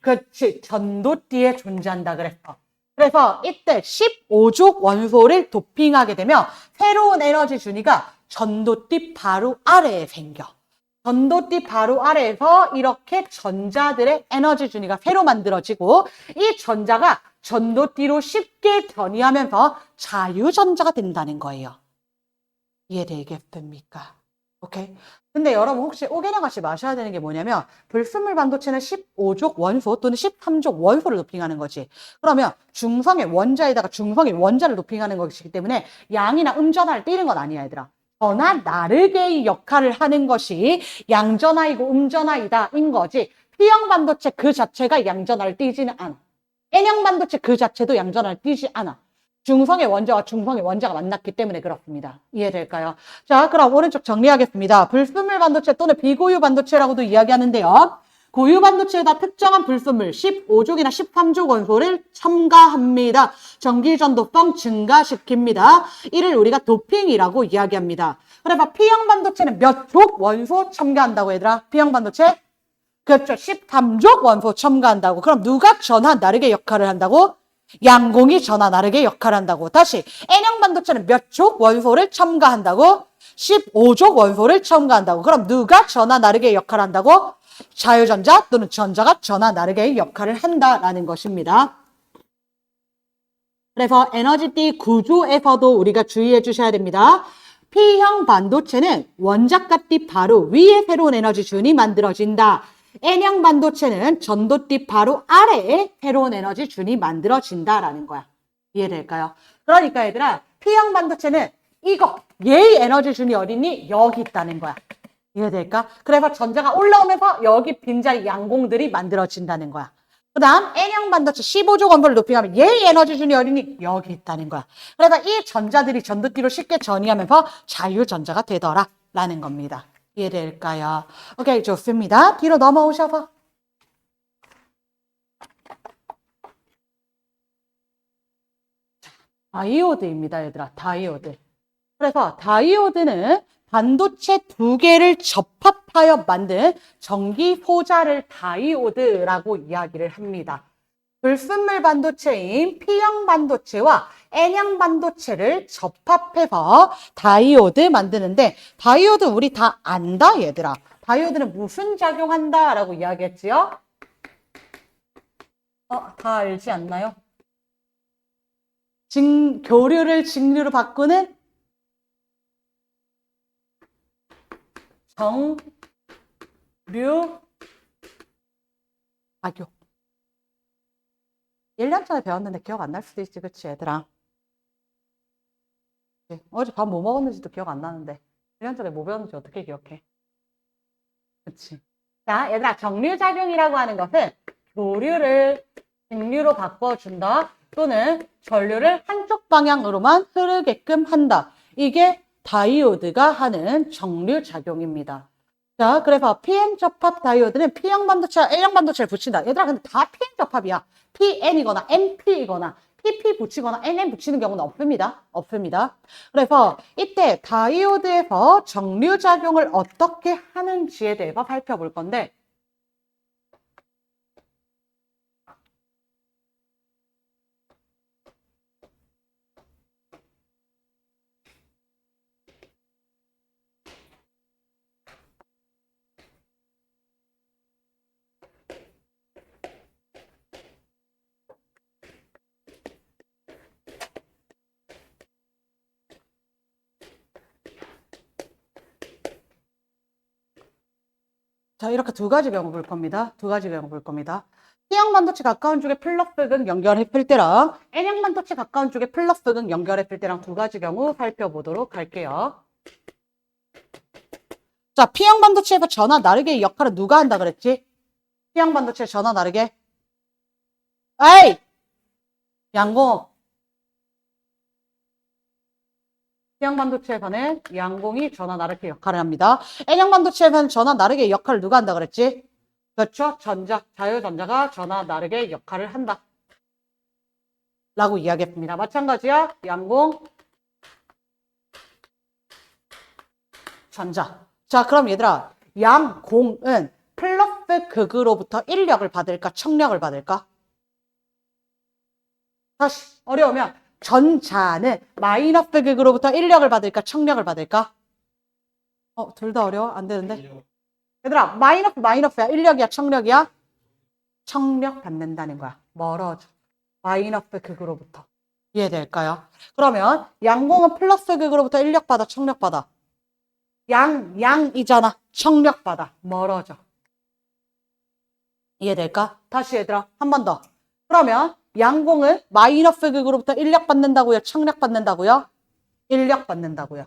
그렇지. 전도 D에 존재한다 그랬어. 그래서 이때 15족 원소를 도핑하게 되면 새로운 에너지 준위가 전도띠 바로 아래에 생겨. 전도띠 바로 아래에서 이렇게 전자들의 에너지 준위가 새로 만들어지고 이 전자가 전도띠로 쉽게 전이하면서 자유전자가 된다는 거예요. 이해되겠습니까? 오케이. 근데 여러분 혹시 오개념같이 마셔야 되는 게 뭐냐면 불순물 반도체는 15족 원소 또는 13족 원소를 도핑하는 거지. 그러면 중성의 원자에다가 중성의 원자를 도핑하는 것이기 때문에 양이나 음전하를 띄는 건 아니야, 얘들아. 전하 나르게의 역할을 하는 것이 양전하이고 음전하이다인 거지. P형 반도체 그 자체가 양전하를 띄지는 않아. N형 반도체 그 자체도 양전하를 띄지 않아. 중성의 원자와 중성의 원자가 만났기 때문에 그렇습니다. 이해될까요? 자, 그럼 오른쪽 정리하겠습니다. 불순물 반도체 또는 비고유 반도체라고도 이야기하는데요. 고유 반도체에다 특정한 불순물 15족이나 13족 원소를 첨가합니다. 전기 전도성 증가시킵니다. 이를 우리가 도핑이라고 이야기합니다. 그래서 P형 반도체는 몇 족 원소 첨가한다고 얘들아? P형 반도체? 그렇죠. 13족 원소 첨가한다고. 그럼 누가 전하 나르게 역할을 한다고? 양공이 전하 나르게 역할을 한다고. 다시 N형 반도체는 몇 족 원소를 첨가한다고? 15족 원소를 첨가한다고. 그럼 누가 전하 나르게 역할을 한다고? 자유전자 또는 전자가 전하 나르게 역할을 한다라는 것입니다. 그래서 에너지띠 구조에서도 우리가 주의해 주셔야 됩니다. P형 반도체는 원자가띠 바로 위에 새로운 에너지 준이 만들어진다. N형 반도체는 전도띠 바로 아래에 새로운 에너지 준이 만들어진다라는 거야. 이해될까요? 그러니까 얘들아, P형 반도체는 이거, 얘의 에너지 준이 어딨니? 여기 있다는 거야. 이해될까? 그래서 전자가 올라오면서 여기 빈자리 양공들이 만들어진다는 거야. 그 다음 N형 반도체 15족 원소를 높이면 얘의 에너지 준이 어린이 여기 있다는 거야. 그래서 이 전자들이 전도띠로 쉽게 전이하면서 자유전자가 되더라 라는 겁니다. 이해될까요? 오케이, 좋습니다. 뒤로 넘어오셔서 다이오드입니다, 얘들아. 다이오드. 그래서 다이오드는 반도체 두 개를 접합하여 만든 전기 소자를 다이오드라고 이야기를 합니다. 불순물 반도체인 P형 반도체와 N형 반도체를 접합해서 다이오드 만드는데 다이오드 우리 다 안다, 얘들아. 다이오드는 무슨 작용한다 라고 이야기했지요? 다 알지 않나요? 교류를 직류로 바꾸는 정류 작용. 1년 전에 배웠는데 기억 안 날 수도 있지, 그치, 얘들아? 어제 밥 뭐 먹었는지도 기억 안 나는데 1년 전에 뭐 배웠는지 어떻게 기억해? 그치? 자, 얘들아, 정류작용이라고 하는 것은 교류를 직류로 바꿔준다 또는 전류를 한쪽 방향으로만 흐르게끔 한다. 이게 다이오드가 하는 정류작용입니다. 자, 그래서 PN 접합 다이오드는 P형 반도체와 N형 반도체를 붙인다. 얘들아, 근데 다 PN 접합이야. PN이거나 NP이거나 PP 붙이거나 NN 붙이는 경우는 없습니다. 없습니다. 그래서 이때 다이오드에서 정류작용을 어떻게 하는지에 대해서 살펴볼 건데 자, 이렇게 두 가지 경우 볼 겁니다. 두 가지 경우 볼 겁니다. P형 반도체 가까운 쪽에 플러스극 연결했을 때랑 N형 반도체 가까운 쪽에 플러스극 연결했을 때랑 두 가지 경우 살펴보도록 할게요. 자, P형 반도체에서 전하 나르게 역할을 누가 한다 그랬지? P형 반도체 전하 나르게. 에이! 양공. P형 반도체에서는 양공이 전하 나르게 역할을 합니다. N형 반도체에서는 전하 나르게 역할을 누가 한다 그랬지? 그렇죠? 자유전자가 전하 나르게 역할을 한다. 라고 이야기했습니다. 마찬가지야. 양공, 전자. 자, 그럼 얘들아, 양공은 플러스 극으로부터 인력을 받을까, 청력을 받을까? 다시 어려우면 전자는 마이너스 극으로부터 인력을 받을까 청력을 받을까? 둘 다 어려워? 안 되는데? 얘들아 마이너스야 인력이야 청력이야? 청력 받는다는 거야. 멀어져. 마이너스 극으로부터. 이해될까요? 그러면 양공은 플러스 극으로부터 인력 받아 청력 받아? 양이잖아. 청력 받아. 멀어져. 이해될까? 다시 얘들아 한 번 더. 그러면 양공은 마이너스 극으로부터 인력 받는다고요? 청력 받는다고요? 인력 받는다고요.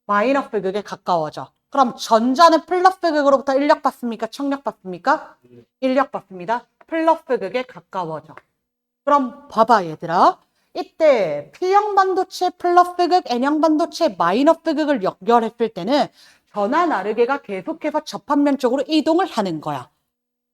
마이너스 극에 가까워져. 그럼 전자는 플러스 극으로부터 인력 받습니까? 청력 받습니까? 인력 받습니다. 플러스 극에 가까워져. 그럼 봐봐 얘들아. 이때 P형 반도체 플러스 극, N형 반도체 마이너스 극을 연결했을 때는 전하 나르게가 계속해서 접합면 쪽으로 이동을 하는 거야.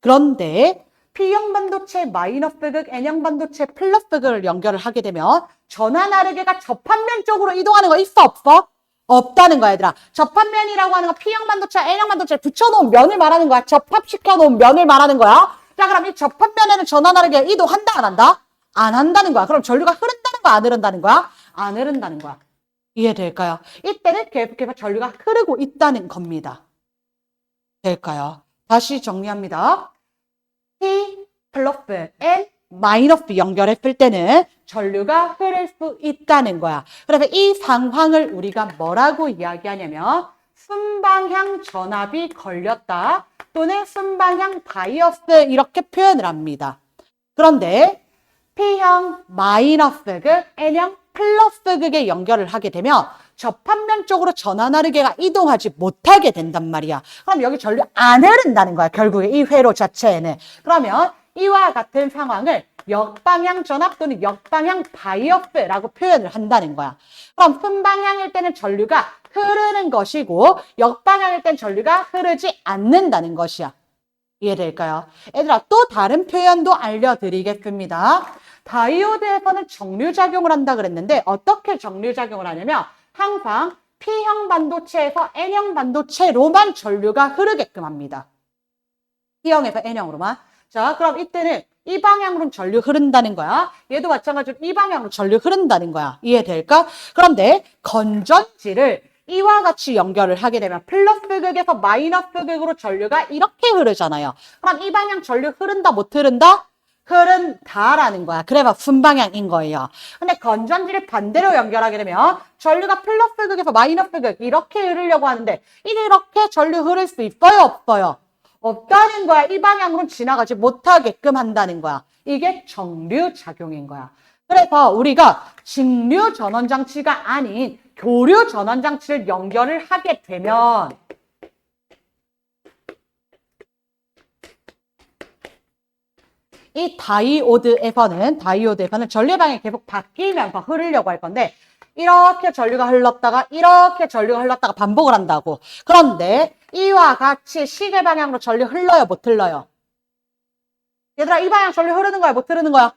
그런데 P형 반도체 마이너스 극, N형 반도체 플러스 극을 연결을 하게 되면 전하 나르게가 접합면 쪽으로 이동하는 거 있어 없어? 없다는 거야 얘들아. 접합면이라고 하는 건 P형 반도체, N형 반도체 붙여놓은 면을 말하는 거야. 접합시켜놓은 면을 말하는 거야. 자 그럼 이 접합면에는 전하 나르게 이동한다 안 한다? 안 한다는 거야. 그럼 전류가 흐른다는 거야 안 흐른다는 거야? 안 흐른다는 거야. 이해될까요? 이때는 계속해서 전류가 흐르고 있다는 겁니다. 될까요? 다시 정리합니다. P 플러스 N 마이너스 연결했을 때는 전류가 흐를 수 있다는 거야. 그래서 이 상황을 우리가 뭐라고 이야기하냐면 순방향 전압이 걸렸다 또는 순방향 바이어스 이렇게 표현을 합니다. 그런데 P형 마이너스 극, N형 플러스 극에 연결을 하게 되면 접합면 쪽으로 전하 나르게가 이동하지 못하게 된단 말이야. 그럼 여기 전류 안 흐른다는 거야. 결국에 이 회로 자체에는. 그러면 이와 같은 상황을 역방향 전압 또는 역방향 바이어스라고 표현을 한다는 거야. 그럼 순방향일 때는 전류가 흐르는 것이고 역방향일 땐 전류가 흐르지 않는다는 것이야. 이해될까요? 얘들아 또 다른 표현도 알려드리겠습니다. 다이오드에서는 정류작용을 한다 그랬는데 어떻게 정류작용을 하냐면 항상 P형 반도체에서 N형 반도체로만 전류가 흐르게끔 합니다. P형에서 N형으로만. 자 그럼 이때는 이 방향으로는 전류 흐른다는 거야. 얘도 마찬가지로 이 방향으로 전류 흐른다는 거야. 이해될까? 그런데 건전지를 이와 같이 연결을 하게 되면 플러스 극에서 마이너스 극으로 전류가 이렇게 흐르잖아요. 그럼 이 방향 전류 흐른다 못 흐른다? 흐른다라는 거야. 그래서 순방향인 거예요. 근데 건전지를 반대로 연결하게 되면 전류가 플러스 극에서 마이너스 극 이렇게 흐르려고 하는데 이렇게 전류 흐를 수 있어요? 없어요? 없다는 거야. 이 방향으로는 지나가지 못하게끔 한다는 거야. 이게 정류작용인 거야. 그래서 우리가 직류 전원장치가 아닌 교류 전원장치를 연결을 하게 되면 이 다이오드에서는 전류 방향이 계속 바뀌면서 흐르려고 할 건데 이렇게 전류가 흘렀다가 이렇게 전류가 흘렀다가 반복을 한다고. 그런데 이와 같이 시계 방향으로 전류 흘러요 못 흘러요? 얘들아 이 방향 전류 흐르는 거야 못 흐르는 거야?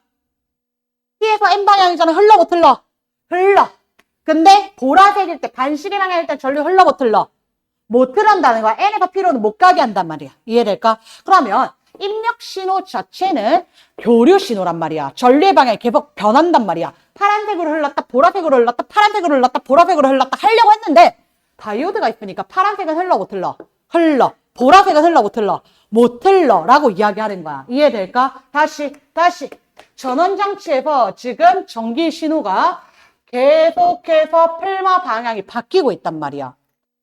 P에서 N 방향이잖아. 흘러 못 흘러? 흘러. 근데 보라색일 때 반시계 방향일 때 전류 흘러 못 흘러? 못 흐른다는 거야. N에서 P로는 못 가게 한단 말이야. 이해될까? 그러면 입력 신호 자체는 교류 신호란 말이야. 전류의 방향이 계속 변한단 말이야. 파란색으로 흘렀다 보라색으로 흘렀다 파란색으로 흘렀다 보라색으로 흘렀다 하려고 했는데 다이오드가 있으니까 파란색은 흘러 못 흘러? 흘러. 보라색은 흘러 못 흘러? 못 흘러 라고 이야기하는 거야. 이해될까? 다시 전원장치에서 지금 전기 신호가 계속해서 필마 방향이 바뀌고 있단 말이야.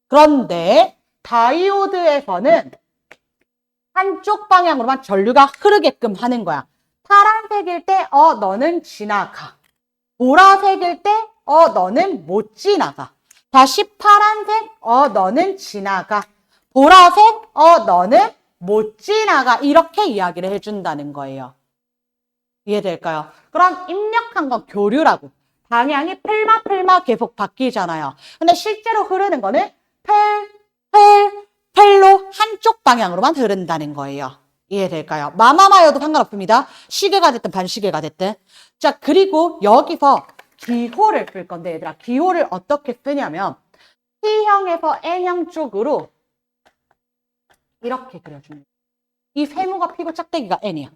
그런데 다이오드에서는 한쪽 방향으로만 전류가 흐르게끔 하는 거야. 파란색일 때 너는 지나가. 보라색일 때 너는 못 지나가. 다시 파란색 너는 지나가. 보라색 너는 못 지나가. 이렇게 이야기를 해준다는 거예요. 이해될까요? 그럼 입력한 건 교류라고. 방향이 필마 계속 바뀌잖아요. 근데 실제로 흐르는 거는 펠로 한쪽 방향으로만 흐른다는 거예요. 이해될까요? 마마마여도 상관없습니다. 시계가 됐든 반시계가 됐든. 자, 그리고 여기서 기호를 쓸 건데 얘들아 기호를 어떻게 쓰냐면 P형에서 N형 쪽으로 이렇게 그려줍니다. 이 세모가 P고 짝대기가 N이야.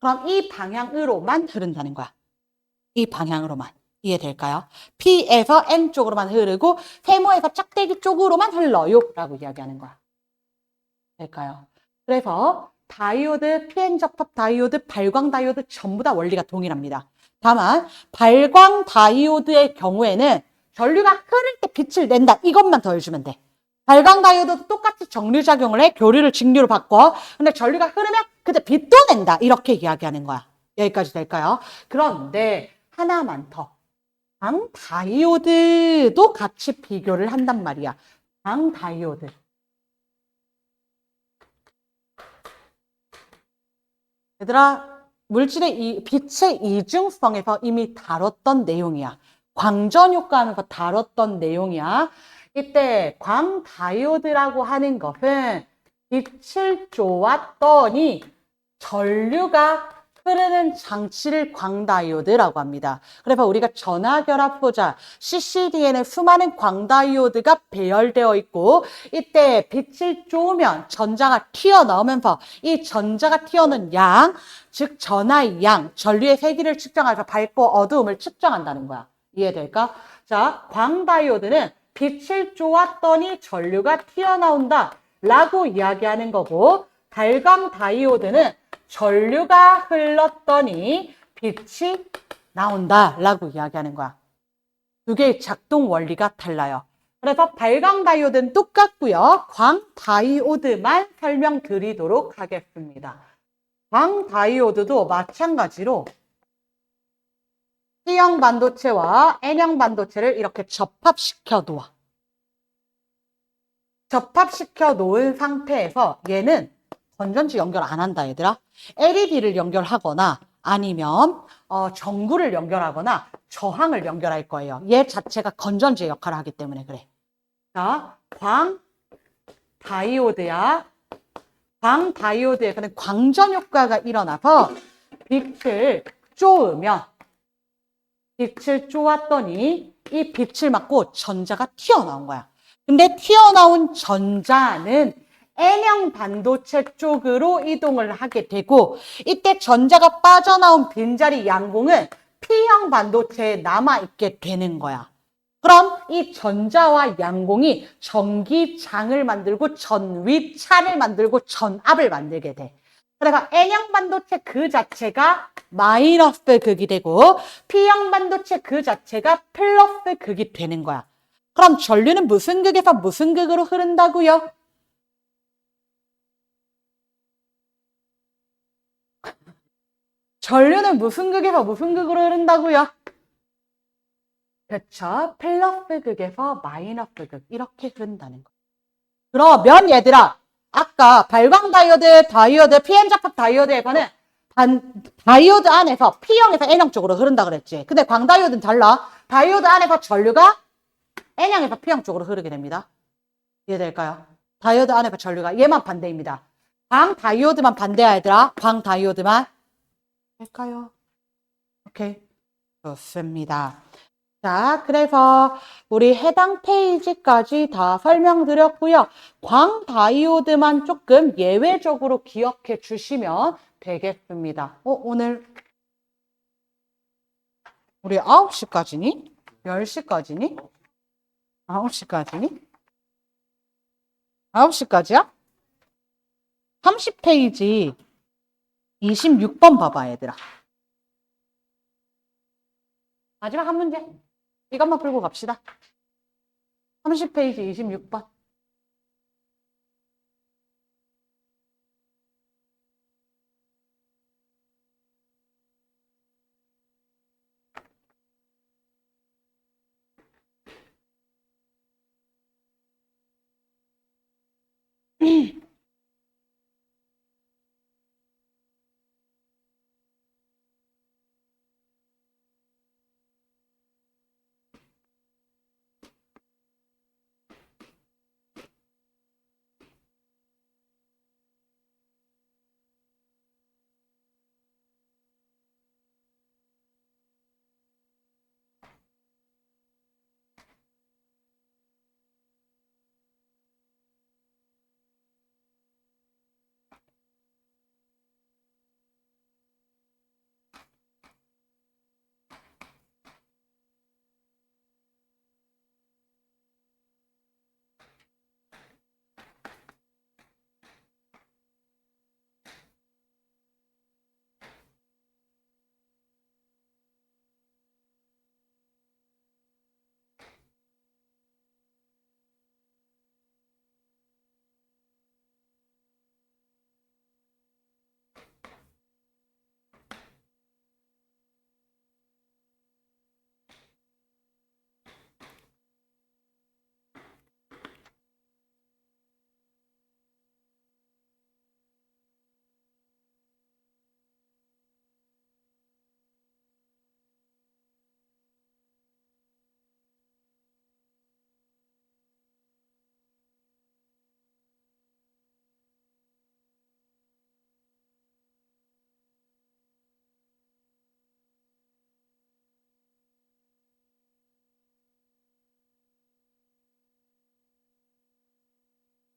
그럼 이 방향으로만 흐른다는 거야. 이 방향으로만. 이해될까요? P에서 N 쪽으로만 흐르고 세모에서 짝대기 쪽으로만 흘러요 라고 이야기하는 거야. 될까요? 그래서 다이오드, PN 접합 다이오드, 발광 다이오드 전부 다 원리가 동일합니다. 다만 발광 다이오드의 경우에는 전류가 흐를 때 빛을 낸다. 이것만 더해주면 돼. 발광 다이오드도 똑같이 정류작용을 해. 교류를 직류로 바꿔. 근데 전류가 흐르면 그때 빛도 낸다. 이렇게 이야기하는 거야. 여기까지 될까요? 그런데 하나만 더. 방 다이오드도 같이 비교를 한단 말이야. 방 다이오드. 얘들아, 물질의 빛의 이중성에서 이미 다뤘던 내용이야. 광전 효과하면서 다뤘던 내용이야. 이때 광다이오드라고 하는 것은 빛을 쪼았더니 전류가 흐르는 장치를 광다이오드라고 합니다. 그래서 우리가 전하결합 보자. CCD에는 수많은 광다이오드가 배열되어 있고 이때 빛을 쪼으면 전자가 튀어나오면서 이 전자가 튀어나오는 양, 즉 전하의 양, 전류의 세기를 측정해서 밝고 어두움을 측정한다는 거야. 이해될까? 자, 광다이오드는 빛을 쪼았더니 전류가 튀어나온다 라고 이야기하는 거고 발광 다이오드는 전류가 흘렀더니 빛이 나온다 라고 이야기하는 거야. 두 개의 작동 원리가 달라요. 그래서 발광 다이오드는 똑같고요. 광 다이오드만 설명드리도록 하겠습니다. 광 다이오드도 마찬가지로 P형 반도체와 N형 반도체를 이렇게 접합시켜 놓아. 접합시켜 놓은 상태에서 얘는 건전지 연결 안 한다, 얘들아. LED를 연결하거나 아니면 전구를 연결하거나 저항을 연결할 거예요. 얘 자체가 건전지의 역할을 하기 때문에 그래. 자, 광 다이오드야. 광 다이오드에서는 광전 효과가 일어나서 빛을 쪼으면 빛을 쪼았더니 이 빛을 맞고 전자가 튀어나온 거야. 근데 튀어나온 전자는 N형 반도체 쪽으로 이동을 하게 되고 이때 전자가 빠져나온 빈자리 양공은 P형 반도체에 남아있게 되는 거야. 그럼 이 전자와 양공이 전기장을 만들고 전위차를 만들고 전압을 만들게 돼. 그래서 N형 반도체 그 자체가 마이너스 극이 되고 P형 반도체 그 자체가 플러스 극이 되는 거야. 그럼 전류는 무슨 극에서 무슨 극으로 흐른다고요? 전류는 무슨 극에서 무슨 극으로 흐른다고요? 그렇죠. 플러스 극에서 마이너스 극 이렇게 흐른다는 거. 그러면 얘들아 아까 발광 다이오드, PN 접합 다이오드에서는 다이오드 안에서 P형에서 N형 쪽으로 흐른다 그랬지. 근데 광다이오드는 달라. 다이오드 안에서 전류가 N형에서 P형 쪽으로 흐르게 됩니다. 이해될까요? 다이오드 안에서 전류가 얘만 반대입니다. 광다이오드만 반대야 얘들아. 광다이오드만. 될까요? 오케이. 좋습니다. 자, 그래서 우리 해당 페이지까지 다 설명드렸고요. 광다이오드만 조금 예외적으로 기억해 주시면 되겠습니다. 오늘 우리 9시까지니? 10시까지니? 9시까지니? 9시까지야? 30페이지 26번 봐봐, 얘들아. 마지막 한 문제. 이것만 풀고 갑시다. 30페이지 26번.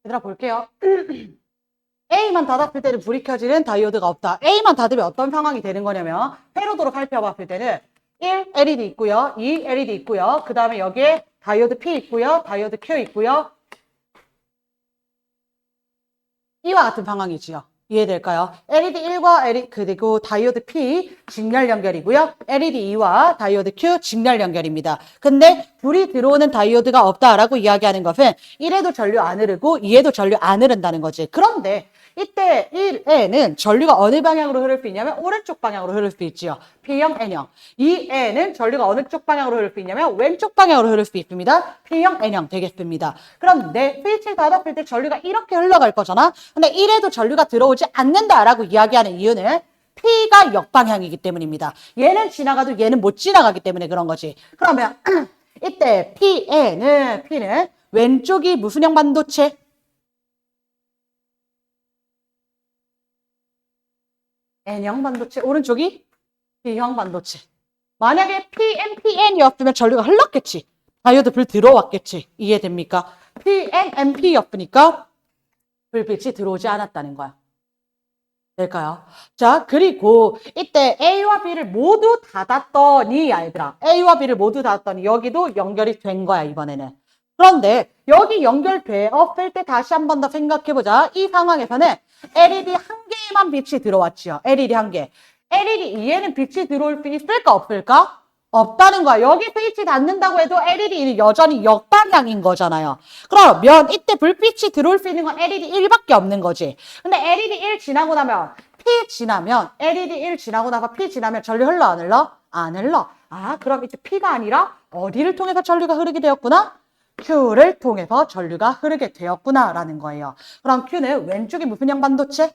얘들아 볼게요. A만 닫았을 때는 불이 켜지는 다이오드가 없다. A만 닫으면 어떤 상황이 되는 거냐면 회로도로 살펴봤을 때는 1, LED 있고요. 2, LED 있고요. 그 다음에 여기에 다이오드 P 있고요. 다이오드 Q 있고요. 이와 같은 상황이지요. 이해될까요? LED 1과 LED 그리고 다이오드 P 직렬 연결이고요. LED 2와 다이오드 Q 직렬 연결입니다. 근데 불이 들어오는 다이오드가 없다라고 이야기하는 것은 1에도 전류 안 흐르고 2에도 전류 안 흐른다는 거지. 그런데 이때 1에는 전류가 어느 방향으로 흐를 수 있냐면 오른쪽 방향으로 흐를 수 있지요. P형, N형. 2에는 전류가 어느 쪽 방향으로 흐를 수 있냐면 왼쪽 방향으로 흐를 수 있습니다. P형, N형 되겠습니다. 그런데 스위치를 닫았을 때 전류가 이렇게 흘러갈 거잖아. 근데 1에도 전류가 들어오지 않는다라고 이야기하는 이유는 P가 역방향이기 때문입니다. 얘는 지나가도 얘는 못 지나가기 때문에 그런 거지. 그러면 이때 P는 왼쪽이 무슨 형 반도체? N형 반도체, 오른쪽이 P형 반도체. 만약에 PNPN이었으면 전류가 흘렀겠지. 다이오드 불 들어왔겠지. 이해됩니까? PNMP였으니까 불빛이 들어오지 않았다는 거야. 될까요? 자, 그리고 이때 A와 B를 모두 닫았더니, 얘들아. A와 B를 모두 닫았더니 여기도 연결이 된 거야, 이번에는. 그런데 여기 연결되었을 때 다시 한 번 더 생각해보자. 이 상황에서는 LED 한 개만 빛이 들어왔지요. LED 한 개. LED 2에는 빛이 들어올 수 있을까, 없을까? 없다는 거야. 여기 스위치 닫는다고 해도 LED는 여전히 역방향인 거잖아요. 그러면 이때 불빛이 들어올 수 있는 건 LED 1밖에 없는 거지. 근데 LED 1 지나고 나면 P 지나면 LED 1 지나고 나서 P 지나면 전류 흘러 안 흘러? 안 흘러. 아, 그럼 이때 P가 아니라 어디를 통해서 전류가 흐르게 되었구나? Q를 통해서 전류가 흐르게 되었구나라는 거예요. 그럼 Q는 왼쪽이 무슨 형 반도체?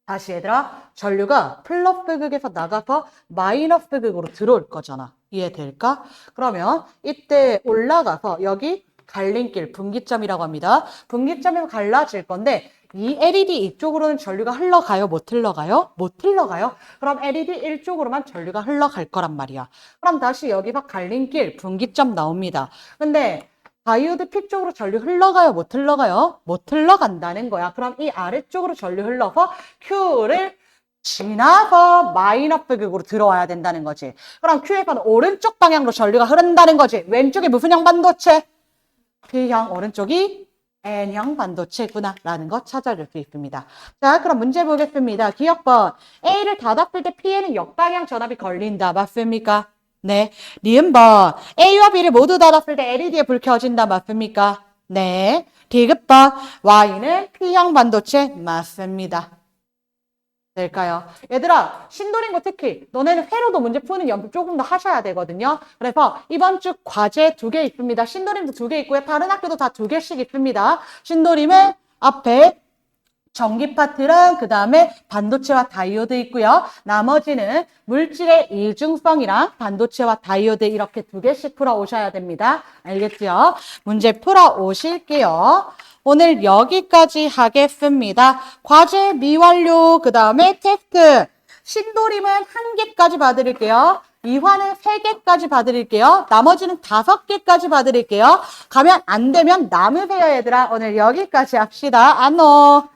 다시 얘들아, 전류가 플러스 극에서 나가서 마이너스 극으로 들어올 거잖아. 이해될까? 그러면 이때 올라가서 여기 갈림길, 분기점이라고 합니다. 분기점에서 갈라질 건데 이 LED 이쪽으로는 전류가 흘러가요? 못 흘러가요? 못 흘러가요? 그럼 LED 이쪽으로만 전류가 흘러갈 거란 말이야. 그럼 다시 여기서 갈림길, 분기점 나옵니다. 근데 다이오드 P 쪽으로 전류 흘러가요? 못 흘러가요? 못 흘러간다는 거야. 그럼 이 아래쪽으로 전류 흘러서 Q를 지나서 마이너스 극으로 들어와야 된다는 거지. 그럼 Q에서는 오른쪽 방향으로 전류가 흐른다는 거지. 왼쪽이 무슨 형 반도체? P형, 오른쪽이 N형 반도체구나 라는 거 찾아줄 수 있습니다. 자, 그럼 문제 보겠습니다. 기억번 A를 닫았을 때 P에는 역방향 전압이 걸린다. 맞습니까? 네. 니은번 A와 B를 모두 닫았을 때 LED에 불 켜진다. 맞습니까? 네. 디귿번 Y는 P형 반도체 맞습니다. 될까요? 얘들아, 신도림고 특히 너네는 회로도 문제 푸는 연습 조금 더 하셔야 되거든요. 그래서 이번 주 과제 2개 있습니다. 신도림도 2개 있고요. 다른 학교도 다 2개씩 있습니다. 신도림은 앞에 전기 파트랑 그 다음에 반도체와 다이오드 있고요. 나머지는 물질의 이중성이랑 반도체와 다이오드 이렇게 2개씩 풀어 오셔야 됩니다. 알겠죠? 문제 풀어 오실게요. 오늘 여기까지 하겠습니다. 과제 미완료, 그 다음에 테스트. 신도림은 1개까지 봐드릴게요. 이화는 3개까지 봐드릴게요. 나머지는 5개까지 봐드릴게요. 가면 안 되면 남으세요, 얘들아. 오늘 여기까지 합시다. 안녕.